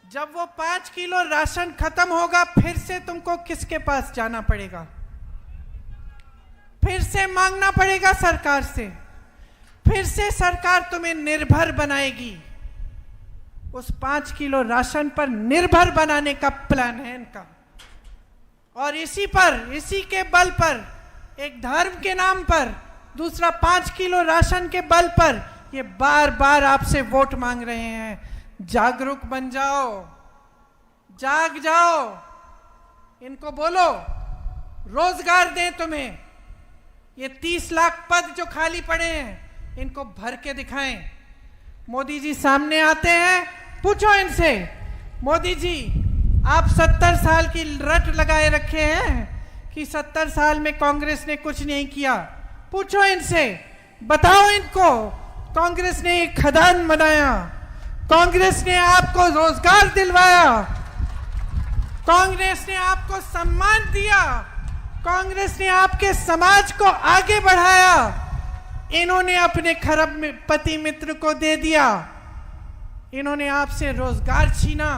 जब वो 5 किलो राशन खत्म होगा, फिर से तुमको किसके पास जाना पड़ेगा? फिर से मांगना पड़ेगा सरकार से, फिर से सरकार तुम्हें निर्भर बनाएगी। उस 5 किलो राशन पर निर्भर बनाने का प्लान है इनका। और इसी के बल पर, एक धर्म के नाम पर, दूसरा 5 किलो राशन के बल पर ये बार बार आपसे वोट मांग रहे हैं। जागरूक बन जाओ, जाग जाओ, इनको बोलो रोजगार दें तुम्हें। ये 30 लाख पद जो खाली पड़े हैं, इनको भर के दिखाएं। मोदी जी सामने आते हैं, पूछो इनसे, मोदी जी आप 70 साल की रट लगाए रखे हैं कि 70 साल में कांग्रेस ने कुछ नहीं किया। पूछो इनसे, बताओ इनको, कांग्रेस ने एक खदान बनाया, कांग्रेस ने आपको रोजगार दिलवाया, कांग्रेस ने आपको सम्मान दिया, कांग्रेस ने आपके समाज को आगे बढ़ाया। इन्होंने अपने खरबपति मित्र को दे दिया, इन्होंने आपसे रोजगार छीना,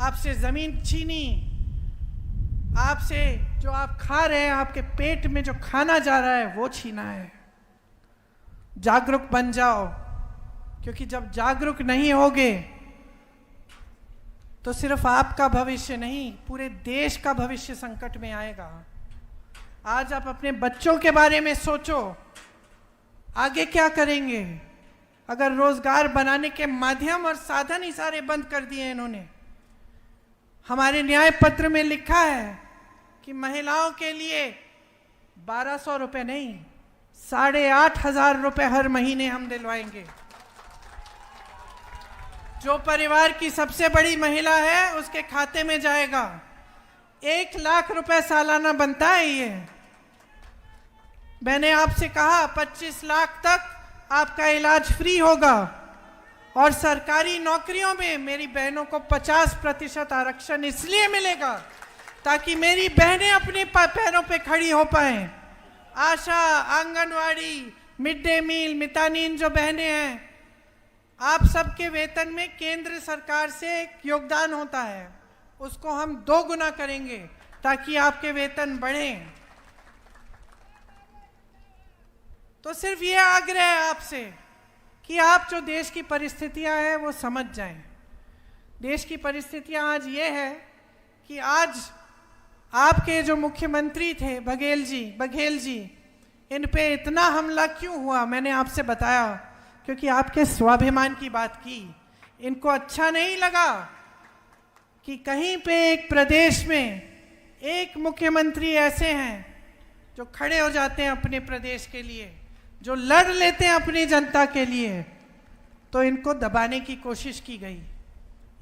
आपसे जमीन छीनी, आपसे जो आप खा रहे हैं, आपके पेट में जो खाना जा रहा है वो छीना है। जागरूक बन जाओ, क्योंकि जब जागरूक नहीं होगे तो सिर्फ आपका भविष्य नहीं, पूरे देश का भविष्य संकट में आएगा। आज आप अपने बच्चों के बारे में सोचो, आगे क्या करेंगे? अगर रोजगार बनाने के माध्यम और साधन ही सारे बंद कर दिए इन्होंने। हमारे न्याय पत्र में लिखा है कि महिलाओं के लिए 1200 रुपए नहीं, 8,500 रुपए हर महीने हम दिलवाएंगे। जो परिवार की सबसे बड़ी महिला है उसके खाते में जाएगा 1 लाख रुपए सालाना बनता है ये। मैंने आपसे कहा 25 लाख तक आपका इलाज फ्री होगा और सरकारी नौकरियों में मेरी बहनों को 50% आरक्षण इसलिए मिलेगा ताकि मेरी बहनें अपने पैरों पे खड़ी हो पाएं। आशा, आंगनवाड़ी, मिड डे मील, मितानीन जो बहनें हैं, आप सबके वेतन में केंद्र सरकार से एक योगदान होता है, उसको हम 2 गुना करेंगे ताकि आपके वेतन बढ़ें। तो सिर्फ ये आग्रह है आपसे कि आप जो देश की परिस्थितियां हैं वो समझ जाएं। देश की परिस्थितियां आज ये है कि आज आपके जो मुख्यमंत्री थे बघेल जी, इन पे इतना हमला क्यों हुआ, मैंने आपसे बताया, क्योंकि आपके स्वाभिमान की बात की। इनको अच्छा नहीं लगा कि कहीं पे एक प्रदेश में एक मुख्यमंत्री ऐसे हैं जो खड़े हो जाते हैं अपने प्रदेश के लिए, जो लड़ लेते हैं अपनी जनता के लिए, तो इनको दबाने की कोशिश की गई।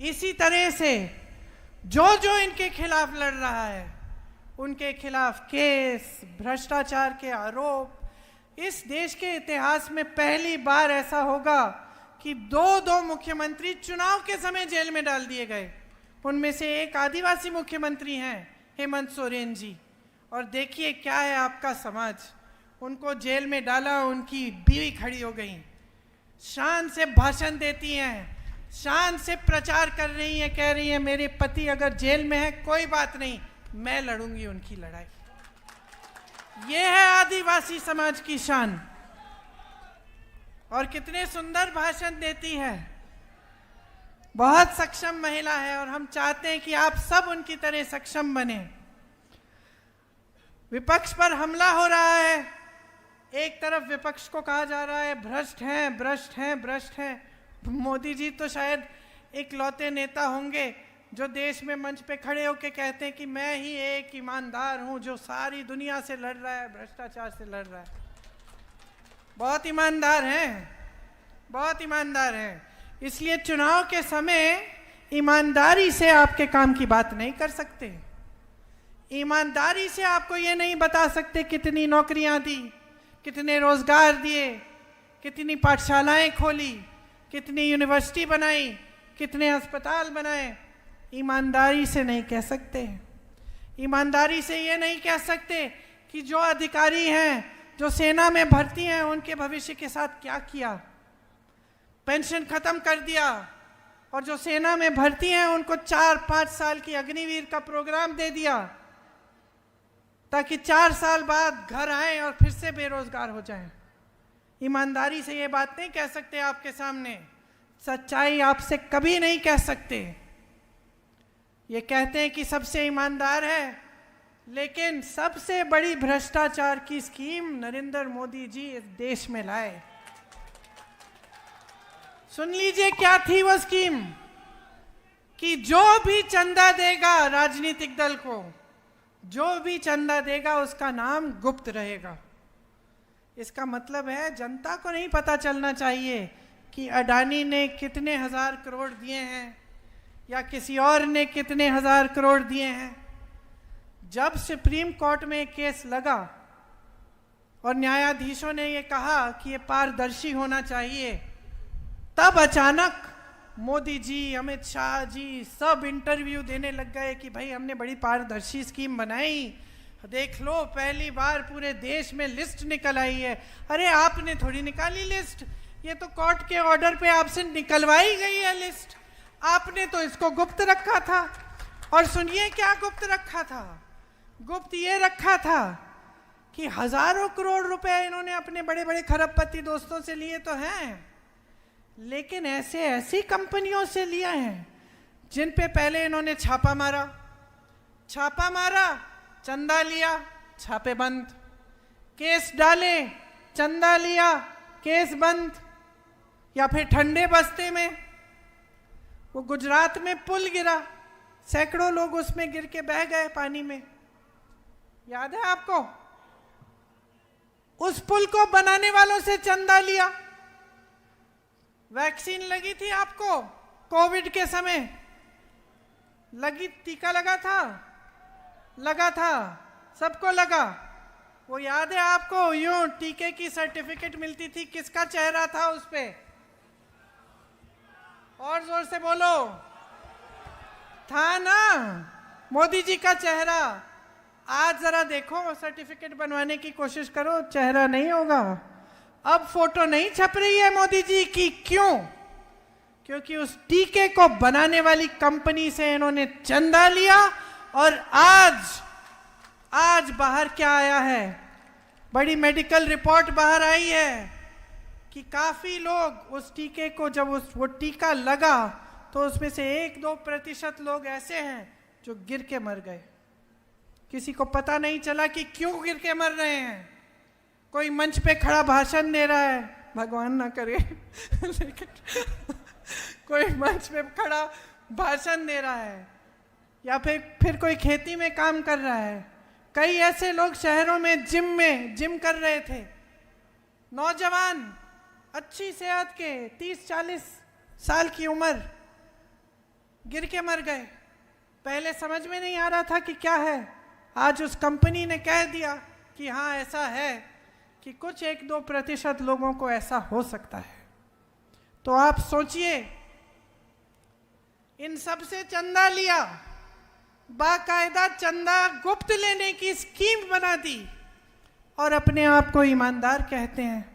इसी तरह से जो इनके खिलाफ लड़ रहा है, उनके खिलाफ केस, भ्रष्टाचार के आरोप, इस देश के इतिहास में पहली बार ऐसा होगा कि 2 मुख्यमंत्री चुनाव के समय जेल में डाल दिए गए। उनमें से एक आदिवासी मुख्यमंत्री हैं हेमंत सोरेन जी, और देखिए क्या है आपका समाज, उनको जेल में डाला, उनकी बीवी खड़ी हो गई, शान से भाषण देती हैं, शान से प्रचार कर रही हैं, कह रही हैं मेरे पति अगर जेल में है कोई बात नहीं, मैं लड़ूंगी उनकी लड़ाई। ये है आदिवासी समाज की शान। और कितने सुंदर भाषण देती है, बहुत सक्षम महिला है, और हम चाहते हैं कि आप सब उनकी तरह सक्षम बने। विपक्ष पर हमला हो रहा है, एक तरफ विपक्ष को कहा जा रहा है भ्रष्ट हैं, भ्रष्ट हैं, भ्रष्ट हैं। मोदी जी तो शायद इकलौते नेता होंगे जो देश में मंच पे खड़े होकर कहते हैं कि मैं ही एक ईमानदार हूं जो सारी दुनिया से लड़ रहा है, भ्रष्टाचार से लड़ रहा है। बहुत ईमानदार हैं, बहुत ईमानदार हैं। इसलिए चुनाव के समय ईमानदारी से आपके काम की बात नहीं कर सकते। ईमानदारी से आपको ये नहीं बता सकते कितनी नौकरियां दी, कितने रोजगार दिए, कितनी पाठशालाएं खोली, कितनी यूनिवर्सिटी बनाई, कितने अस्पताल बनाए। ईमानदारी से नहीं कह सकते। ईमानदारी से ये नहीं कह सकते कि जो अधिकारी हैं, जो सेना में भर्ती हैं, उनके भविष्य के साथ क्या किया, पेंशन खत्म कर दिया, और जो सेना में भर्ती हैं उनको 4-5 साल की अग्निवीर का प्रोग्राम दे दिया ताकि 4 साल बाद घर आए और फिर से बेरोजगार हो जाएं। ईमानदारी से ये बात नहीं कह सकते आपके सामने, सच्चाई आपसे कभी नहीं कह सकते। ये कहते हैं कि सबसे ईमानदार है, लेकिन सबसे बड़ी भ्रष्टाचार की स्कीम नरेंद्र मोदी जी इस देश में लाए। सुन लीजिए क्या थी वो स्कीम, कि जो भी चंदा देगा राजनीतिक दल को, जो भी चंदा देगा उसका नाम गुप्त रहेगा। इसका मतलब है जनता को नहीं पता चलना चाहिए कि अडानी ने कितने हजार करोड़ दिए हैं या किसी और ने कितने हजार करोड़ दिए हैं। जब सुप्रीम कोर्ट में केस लगा और न्यायाधीशों ने ये कहा कि ये पारदर्शी होना चाहिए, तब अचानक मोदी जी, अमित शाह जी सब इंटरव्यू देने लग गए कि भाई हमने बड़ी पारदर्शी स्कीम बनाई, देख लो पहली बार पूरे देश में लिस्ट निकल आई है। अरे आपने थोड़ी निकाली लिस्ट, ये तो कोर्ट के ऑर्डर पे आपसे निकलवाई गई है लिस्ट, आपने तो इसको गुप्त रखा था। और सुनिए क्या गुप्त रखा था, गुप्त ये रखा था कि हजारों करोड़ रुपए इन्होंने अपने बड़े बड़े खरबपति दोस्तों से लिए तो हैं, लेकिन ऐसी कंपनियों से लिया है जिन पे पहले इन्होंने छापा मारा, चंदा लिया, छापे बंद, केस डाले, चंदा लिया, केस बंद। या फिर ठंडे बस्ते में वो गुजरात में पुल गिरा, सैकड़ों लोग उसमें गिर के बह गए पानी में, याद है आपको? उस पुल को बनाने वालों से चंदा लिया। वैक्सीन लगी थी आपको कोविड के समय, लगी, टीका लगा था, लगा था, सबको लगा। वो याद है आपको, यूं टीके की सर्टिफिकेट मिलती थी, किसका चेहरा था उस पे? और जोर से बोलो, था ना, मोदी जी का चेहरा। आज जरा देखो, सर्टिफिकेट बनवाने की कोशिश करो, चेहरा नहीं होगा। अब फोटो नहीं छप रही है मोदी जी की, क्यों? क्योंकि उस टीके को बनाने वाली कंपनी से इन्होंने चंदा लिया। और आज बाहर क्या आया है, बड़ी मेडिकल रिपोर्ट बाहर आई है कि काफी लोग उस टीके को, जब वो टीका लगा तो उसमें से 1-2% लोग ऐसे हैं जो गिर के मर गए। किसी को पता नहीं चला कि क्यों गिर के मर रहे हैं। कोई मंच पे खड़ा भाषण दे रहा है, भगवान ना करे लेकिन कोई मंच पे खड़ा भाषण दे रहा है, या फिर कोई खेती में काम कर रहा है। कई ऐसे लोग शहरों में जिम कर रहे थे, नौजवान अच्छी सेहत के, 30-40 साल की उम्र, गिर के मर गए। पहले समझ में नहीं आ रहा था कि क्या है। आज उस कंपनी ने कह दिया कि हाँ ऐसा है कि कुछ 1-2% लोगों को ऐसा हो सकता है। तो आप सोचिए, इन सब से चंदा लिया, बाकायदा चंदा गुप्त लेने की स्कीम बना दी, और अपने आप को ईमानदार कहते हैं।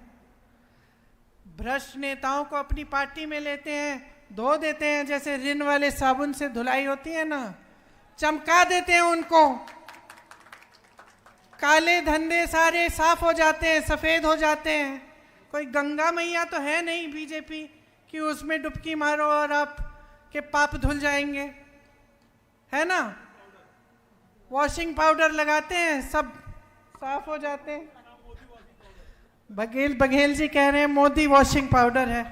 भ्रष्ट नेताओं को अपनी पार्टी में लेते हैं, धो देते हैं, जैसे रिन वाले साबुन से धुलाई होती है ना, चमका देते हैं उनको। काले धंधे सारे साफ हो जाते हैं, सफेद हो जाते हैं। कोई गंगा मैया तो है नहीं बीजेपी कि उसमें डुबकी मारो और आप के पाप धुल जाएंगे, है ना। वॉशिंग पाउडर लगाते हैं, सब साफ हो जाते हैं। बघेल जी कह रहे हैं मोदी वॉशिंग पाउडर है।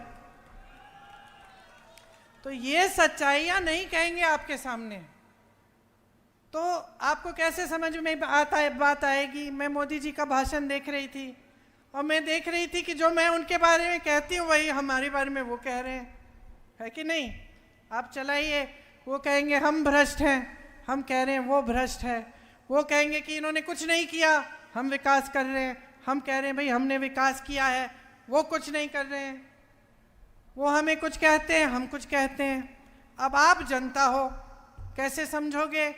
तो ये सच्चाइयां नहीं कहेंगे आपके सामने, तो आपको कैसे समझ में बात आएगी। मैं मोदी जी का भाषण देख रही थी, और मैं देख रही थी कि जो मैं उनके बारे में कहती हूँ वही हमारे बारे में वो कह रहे हैं, है कि नहीं। आप चलाइए, वो कहेंगे हम भ्रष्ट हैं, हम कह रहे हैं वो भ्रष्ट है। वो कहेंगे कि इन्होंने कुछ नहीं किया, हम विकास कर रहे हैं, हम कह रहे हैं भाई हमने विकास किया है, वो कुछ नहीं कर रहे हैं। वो हमें कुछ कहते हैं, हम कुछ कहते हैं। अब आप जनता हो, कैसे समझोगे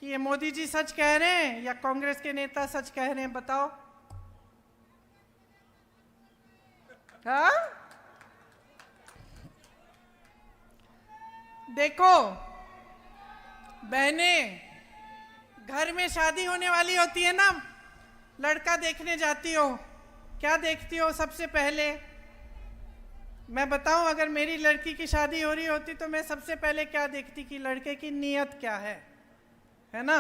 कि ये मोदी जी सच कह रहे हैं या कांग्रेस के नेता सच कह रहे हैं, बताओ। हाँ, देखो बहने, घर में शादी होने वाली होती है ना, लड़का देखने जाती हो, क्या देखती हो सबसे पहले? मैं बताऊं, अगर मेरी लड़की की शादी हो रही होती तो मैं सबसे पहले क्या देखती कि लड़के की नीयत क्या है ना।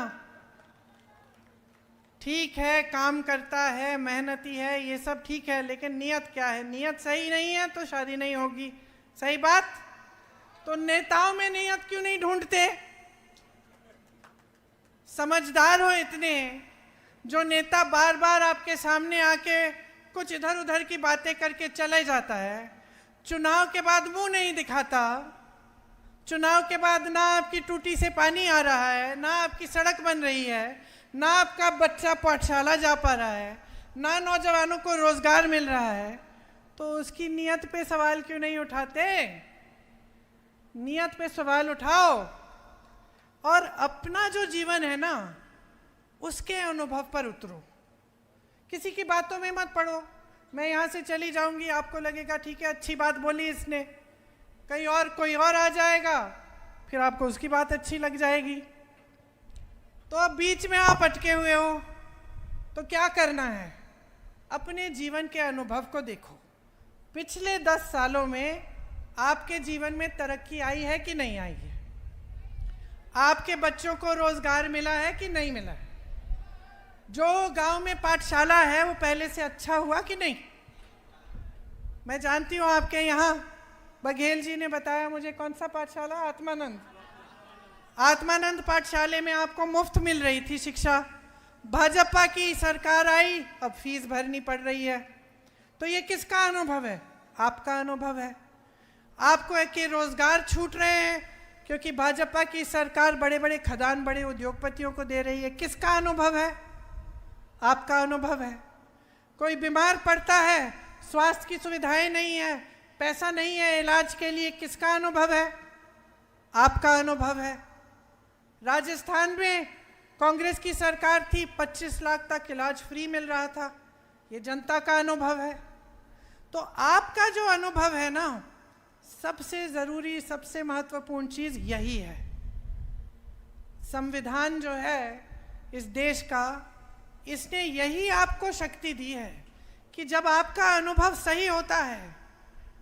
ठीक है, काम करता है, मेहनती है, ये सब ठीक है, लेकिन नीयत क्या है? नीयत सही नहीं है तो शादी नहीं होगी, सही बात। तो नेताओं में नीयत क्यों नहीं ढूंढते? समझदार हो इतने, जो नेता बार बार आपके सामने आके कुछ इधर उधर की बातें करके चले जाता है, चुनाव के बाद मुंह नहीं दिखाता, चुनाव के बाद ना आपकी टूटी से पानी आ रहा है, ना आपकी सड़क बन रही है, ना आपका बच्चा पाठशाला जा पा रहा है, ना नौजवानों को रोजगार मिल रहा है, तो उसकी नीयत पे सवाल क्यों नहीं उठाते? नीयत पे सवाल उठाओ, और अपना जो जीवन है ना उसके अनुभव पर उतरो। किसी की बातों में मत पड़ो। मैं यहाँ से चली जाऊंगी, आपको लगेगा ठीक है अच्छी बात बोली इसने, कहीं और कोई और आ जाएगा, फिर आपको उसकी बात अच्छी लग जाएगी। तो अब बीच में आप अटके हुए हो, तो क्या करना है? अपने जीवन के अनुभव को देखो। पिछले 10 सालों में आपके जीवन में तरक्की आई है कि नहीं आई है? आपके बच्चों को रोजगार मिला है कि नहीं मिला है? जो गांव में पाठशाला है वो पहले से अच्छा हुआ कि नहीं? मैं जानती हूँ आपके यहाँ बघेल जी ने बताया मुझे, कौन सा पाठशाला? आत्मानंद पाठशाले में आपको मुफ्त मिल रही थी शिक्षा। भाजपा की सरकार आई, अब फीस भरनी पड़ रही है। तो ये किसका अनुभव है? आपका अनुभव है। आपको कि रोजगार छूट रहे हैं, क्योंकि भाजपा की सरकार बड़े बड़े खदान बड़े उद्योगपतियों को दे रही है। किसका अनुभव है? आपका अनुभव है। कोई बीमार पड़ता है, स्वास्थ्य की सुविधाएं नहीं है, पैसा नहीं है इलाज के लिए, किसका अनुभव है? आपका अनुभव है। राजस्थान में कांग्रेस की सरकार थी, 25 लाख तक इलाज फ्री मिल रहा था, ये जनता का अनुभव है। तो आपका जो अनुभव है ना, सबसे ज़रूरी, सबसे महत्वपूर्ण चीज़ यही है। संविधान जो है इस देश का, इसने यही आपको शक्ति दी है कि जब आपका अनुभव सही होता है,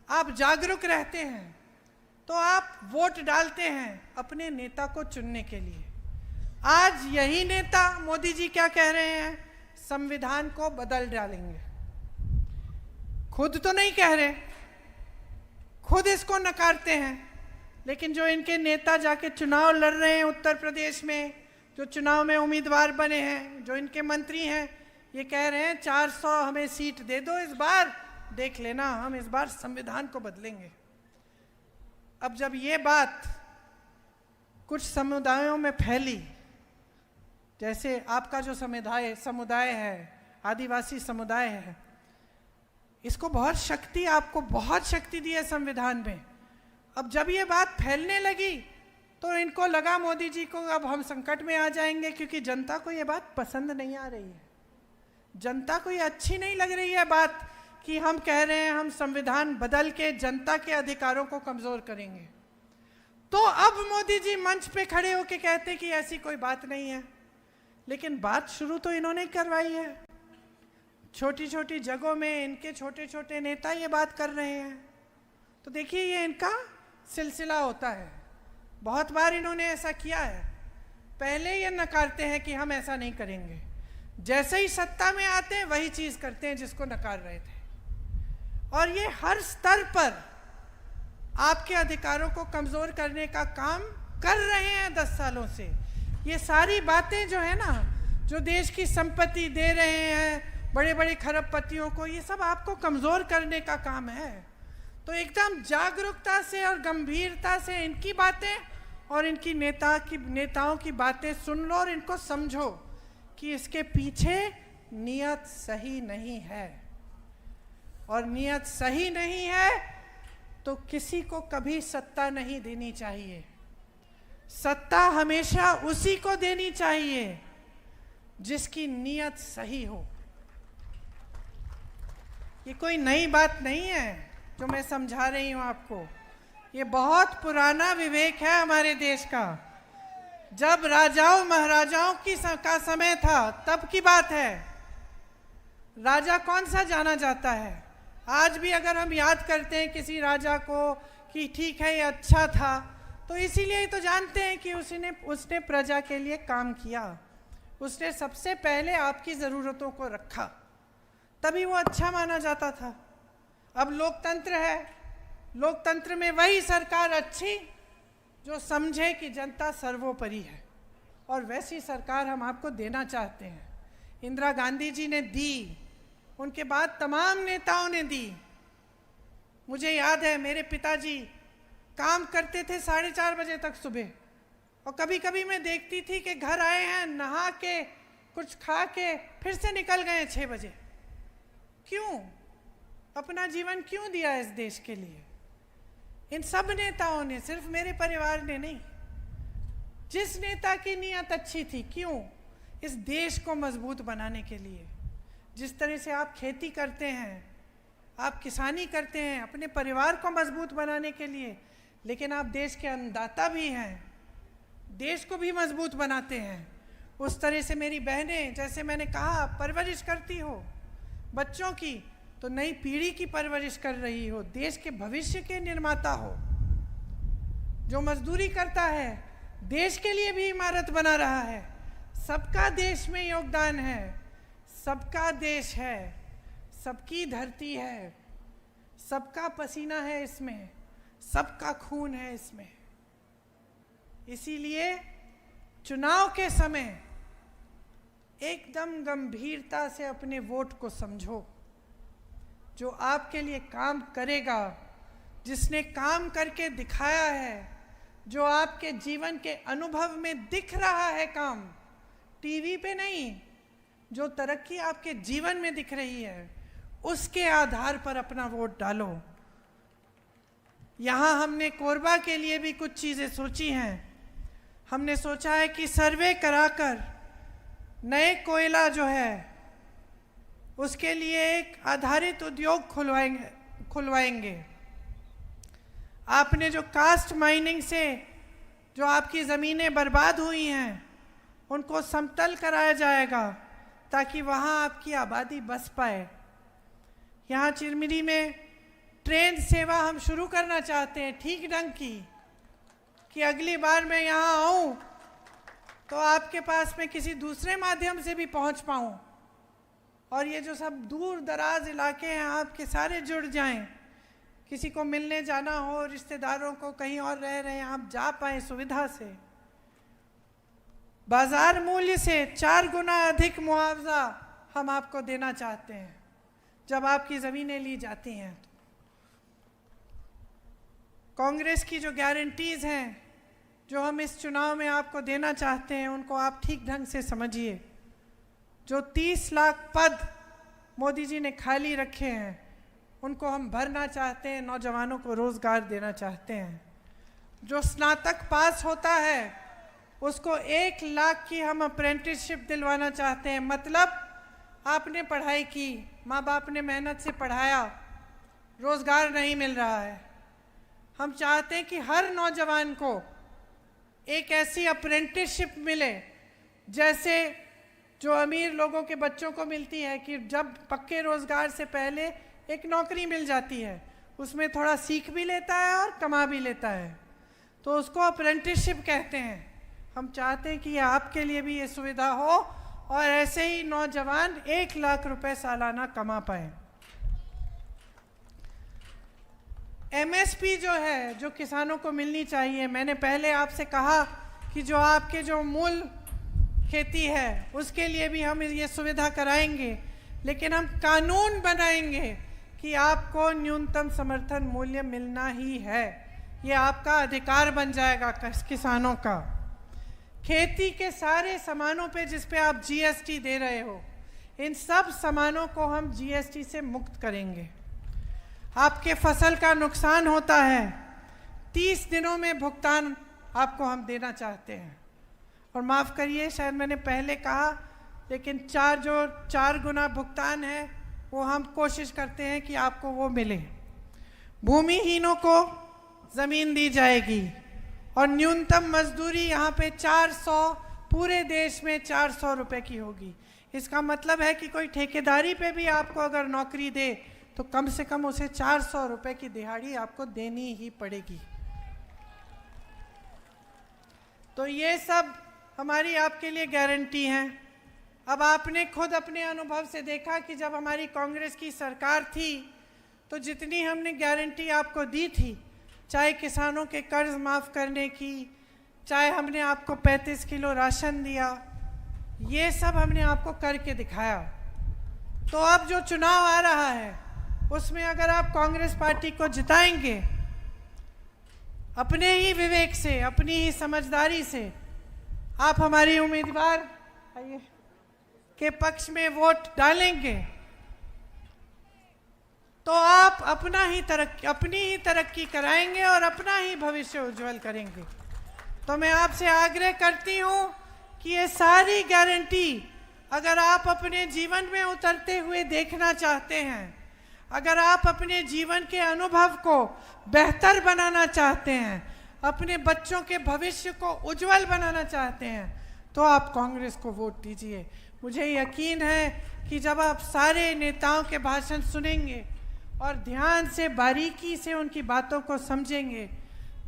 आप जागरूक रहते हैं, तो आप वोट डालते हैं अपने नेता को चुनने के लिए। आज यही नेता मोदी जी क्या कह रहे हैं? संविधान को बदल डालेंगे। खुद तो नहीं कह रहे, खुद इसको नकारते हैं, लेकिन जो इनके नेता जाके चुनाव लड़ रहे हैं उत्तर प्रदेश में, जो चुनाव में उम्मीदवार बने हैं, जो इनके मंत्री हैं, ये कह रहे हैं 400 हमें सीट दे दो इस बार, देख लेना हम इस बार संविधान को बदलेंगे। अब जब ये बात कुछ समुदायों में फैली, जैसे आपका जो समुदाय है, आदिवासी समुदाय है, इसको बहुत शक्ति, आपको बहुत शक्ति दी है संविधान में। अब जब ये बात फैलने लगी तो इनको लगा मोदी जी को अब हम संकट में आ जाएंगे, क्योंकि जनता को ये बात पसंद नहीं आ रही है। जनता को ये अच्छी नहीं लग रही है बात कि हम कह रहे हैं हम संविधान बदल के जनता के अधिकारों को कमज़ोर करेंगे। तो अब मोदी जी मंच पे खड़े होकर कहते कि ऐसी कोई बात नहीं है, लेकिन बात शुरू तो इन्होंने करवाई है। छोटी छोटी जगहों में इनके छोटे छोटे नेता ये बात कर रहे हैं। तो देखिए, ये इनका सिलसिला होता है। बहुत बार इन्होंने ऐसा किया है। पहले ये नकारते हैं कि हम ऐसा नहीं करेंगे, जैसे ही सत्ता में आते हैं वही चीज़ करते हैं जिसको नकार रहे थे। और ये हर स्तर पर आपके अधिकारों को कमज़ोर करने का काम कर रहे हैं 10 सालों से। ये सारी बातें जो है ना, जो देश की संपत्ति दे रहे हैं बड़े बड़े खरबपतियों को, ये सब आपको कमज़ोर करने का काम है। तो एकदम जागरूकता से और गंभीरता से इनकी बातें और इनकी नेताओं की बातें सुन लो और इनको समझो कि इसके पीछे नियत सही नहीं है। और नियत सही नहीं है तो किसी को कभी सत्ता नहीं देनी चाहिए। सत्ता हमेशा उसी को देनी चाहिए जिसकी नियत सही हो। ये कोई नई बात नहीं है जो मैं समझा रही हूँ आपको। ये बहुत पुराना विवेक है हमारे देश का। जब राजाओं महाराजाओं का समय था तब की बात है। राजा कौन सा जाना जाता है? आज भी अगर हम याद करते हैं किसी राजा को कि ठीक है ये अच्छा था, तो इसीलिए तो जानते हैं कि उसने प्रजा के लिए काम किया। उसने सबसे पहले आपकी ज़रूरतों को रखा, तभी वो अच्छा माना जाता था। अब लोकतंत्र है, लोकतंत्र में वही सरकार अच्छी जो समझे कि जनता सर्वोपरि है, और वैसी सरकार हम आपको देना चाहते हैं। इंदिरा गांधी जी ने दी, उनके बाद तमाम नेताओं ने दी। मुझे याद है मेरे पिताजी काम करते थे 4:30 बजे तक सुबह, और कभी कभी मैं देखती थी कि घर आए हैं, नहा के कुछ खा के फिर से निकल गए 6 बजे। क्यों? अपना जीवन क्यों दिया इस देश के लिए? इन सब नेताओं ने, सिर्फ मेरे परिवार ने नहीं। जिस नेता की नीयत अच्छी थी, क्यों? इस देश को मजबूत बनाने के लिए। जिस तरह से आप खेती करते हैं, आप किसानी करते हैं अपने परिवार को मजबूत बनाने के लिए, लेकिन आप देश के अन्नदाता भी हैं, देश को भी मजबूत बनाते हैं। उस तरह से मेरी बहनें, जैसे मैंने कहा, परवरिश करती हो बच्चों की, तो नई पीढ़ी की परवरिश कर रही हो, देश के भविष्य के निर्माता हो। जो मजदूरी करता है, देश के लिए भी इमारत बना रहा है। सबका देश में योगदान है, सबका देश है, सबकी धरती है, सबका पसीना है इसमें, सबका खून है इसमें। इसीलिए चुनाव के समय एकदम गंभीरता से अपने वोट को समझो। जो आपके लिए काम करेगा, जिसने काम करके दिखाया है, जो आपके जीवन के अनुभव में दिख रहा है काम, टीवी पे नहीं, जो तरक्की आपके जीवन में दिख रही है, उसके आधार पर अपना वोट डालो। यहाँ हमने कोरबा के लिए भी कुछ चीज़ें सोची हैं। हमने सोचा है कि सर्वे कराकर नए कोयला जो है उसके लिए एक आधारित उद्योग खुलवाएंगे। आपने जो कास्ट माइनिंग से जो आपकी ज़मीनें बर्बाद हुई हैं उनको समतल कराया जाएगा ताकि वहाँ आपकी आबादी बस पाए। यहाँ चिरमिरी में ट्रेन सेवा हम शुरू करना चाहते हैं ठीक ढंग की, कि अगली बार मैं यहाँ आऊँ तो आपके पास में किसी दूसरे माध्यम से भी पहुँच पाऊँ, और ये जो सब दूर दराज इलाके हैं आपके सारे जुड़ जाएं। किसी को मिलने जाना हो, रिश्तेदारों को कहीं और रह रहे हैं, आप जा पाएँ सुविधा से। बाजार मूल्य से 4 गुना अधिक मुआवजा हम आपको देना चाहते हैं जब आपकी ज़मीनें ली जाती हैं। कांग्रेस की जो गारंटीज़ हैं जो हम इस चुनाव में आपको देना चाहते हैं उनको आप ठीक ढंग से समझिए। जो 30 लाख पद मोदी जी ने खाली रखे हैं उनको हम भरना चाहते हैं, नौजवानों को रोज़गार देना चाहते हैं। जो स्नातक पास होता है उसको 1 लाख की हम अप्रेंटिसशिप दिलवाना चाहते हैं। मतलब आपने पढ़ाई की, माँ बाप ने मेहनत से पढ़ाया, रोज़गार नहीं मिल रहा है। हम चाहते हैं कि हर नौजवान को एक ऐसी अप्रेंटिसशिप मिले जैसे जो अमीर लोगों के बच्चों को मिलती है, कि जब पक्के रोज़गार से पहले एक नौकरी मिल जाती है, उसमें थोड़ा सीख भी लेता है और कमा भी लेता है, तो उसको अप्रेंटिसशिप कहते हैं। हम चाहते हैं कि ये आपके लिए भी ये सुविधा हो और ऐसे ही नौजवान 1 लाख रुपए सालाना कमा पाएँ। एमएसपी जो है, जो किसानों को मिलनी चाहिए, मैंने पहले आपसे कहा कि जो आपके जो मूल खेती है उसके लिए भी हम ये सुविधा कराएंगे, लेकिन हम कानून बनाएंगे कि आपको न्यूनतम समर्थन मूल्य मिलना ही है। ये आपका अधिकार बन जाएगा किसानों का। खेती के सारे सामानों पे जिस पे आप जीएसटी दे रहे हो, इन सब सामानों को हम जीएसटी से मुक्त करेंगे। आपके फसल का नुकसान होता है, 30 दिनों में भुगतान आपको हम देना चाहते हैं। और माफ़ करिए, शायद मैंने पहले कहा, लेकिन 4 गुना भुगतान है वो हम कोशिश करते हैं कि आपको वो मिले। भूमिहीनों को ज़मीन दी जाएगी और न्यूनतम मजदूरी यहाँ पे 400, पूरे देश में 400 रुपये की होगी। इसका मतलब है कि कोई ठेकेदारी पे भी आपको अगर नौकरी दे तो कम से कम उसे 400 रुपये की दिहाड़ी आपको देनी ही पड़ेगी। तो ये सब हमारी आपके लिए गारंटी हैं। अब आपने खुद अपने अनुभव से देखा कि जब हमारी कांग्रेस की सरकार थी तो जितनी हमने गारंटी आपको दी थी, चाहे किसानों के कर्ज माफ़ करने की, चाहे हमने आपको 35 किलो राशन दिया, ये सब हमने आपको करके दिखाया। तो अब जो चुनाव आ रहा है उसमें अगर आप कांग्रेस पार्टी को जिताएंगे, अपने ही विवेक से, अपनी ही समझदारी से आप हमारी उम्मीदवार के पक्ष में वोट डालेंगे, तो आप अपनी ही तरक्की कराएंगे और अपना ही भविष्य उज्जवल करेंगे। तो मैं आपसे आग्रह करती हूँ कि ये सारी गारंटी अगर आप अपने जीवन में उतरते हुए देखना चाहते हैं, अगर आप अपने जीवन के अनुभव को बेहतर बनाना चाहते हैं, अपने बच्चों के भविष्य को उज्जवल बनाना चाहते हैं, तो आप कांग्रेस को वोट दीजिए। मुझे यकीन है कि जब आप सारे नेताओं के भाषण सुनेंगे और ध्यान से, बारीकी से उनकी बातों को समझेंगे,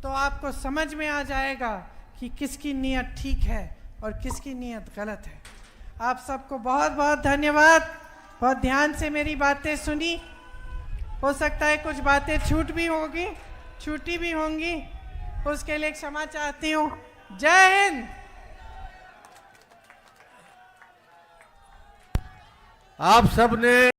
तो आपको समझ में आ जाएगा कि किसकी नीयत ठीक है और किसकी नीयत गलत है। आप सबको बहुत बहुत धन्यवाद। बहुत ध्यान से मेरी बातें सुनी। हो सकता है कुछ बातें छूटी भी होंगी, उसके लिए क्षमा चाहती हूँ। जय हिंद। आप सबने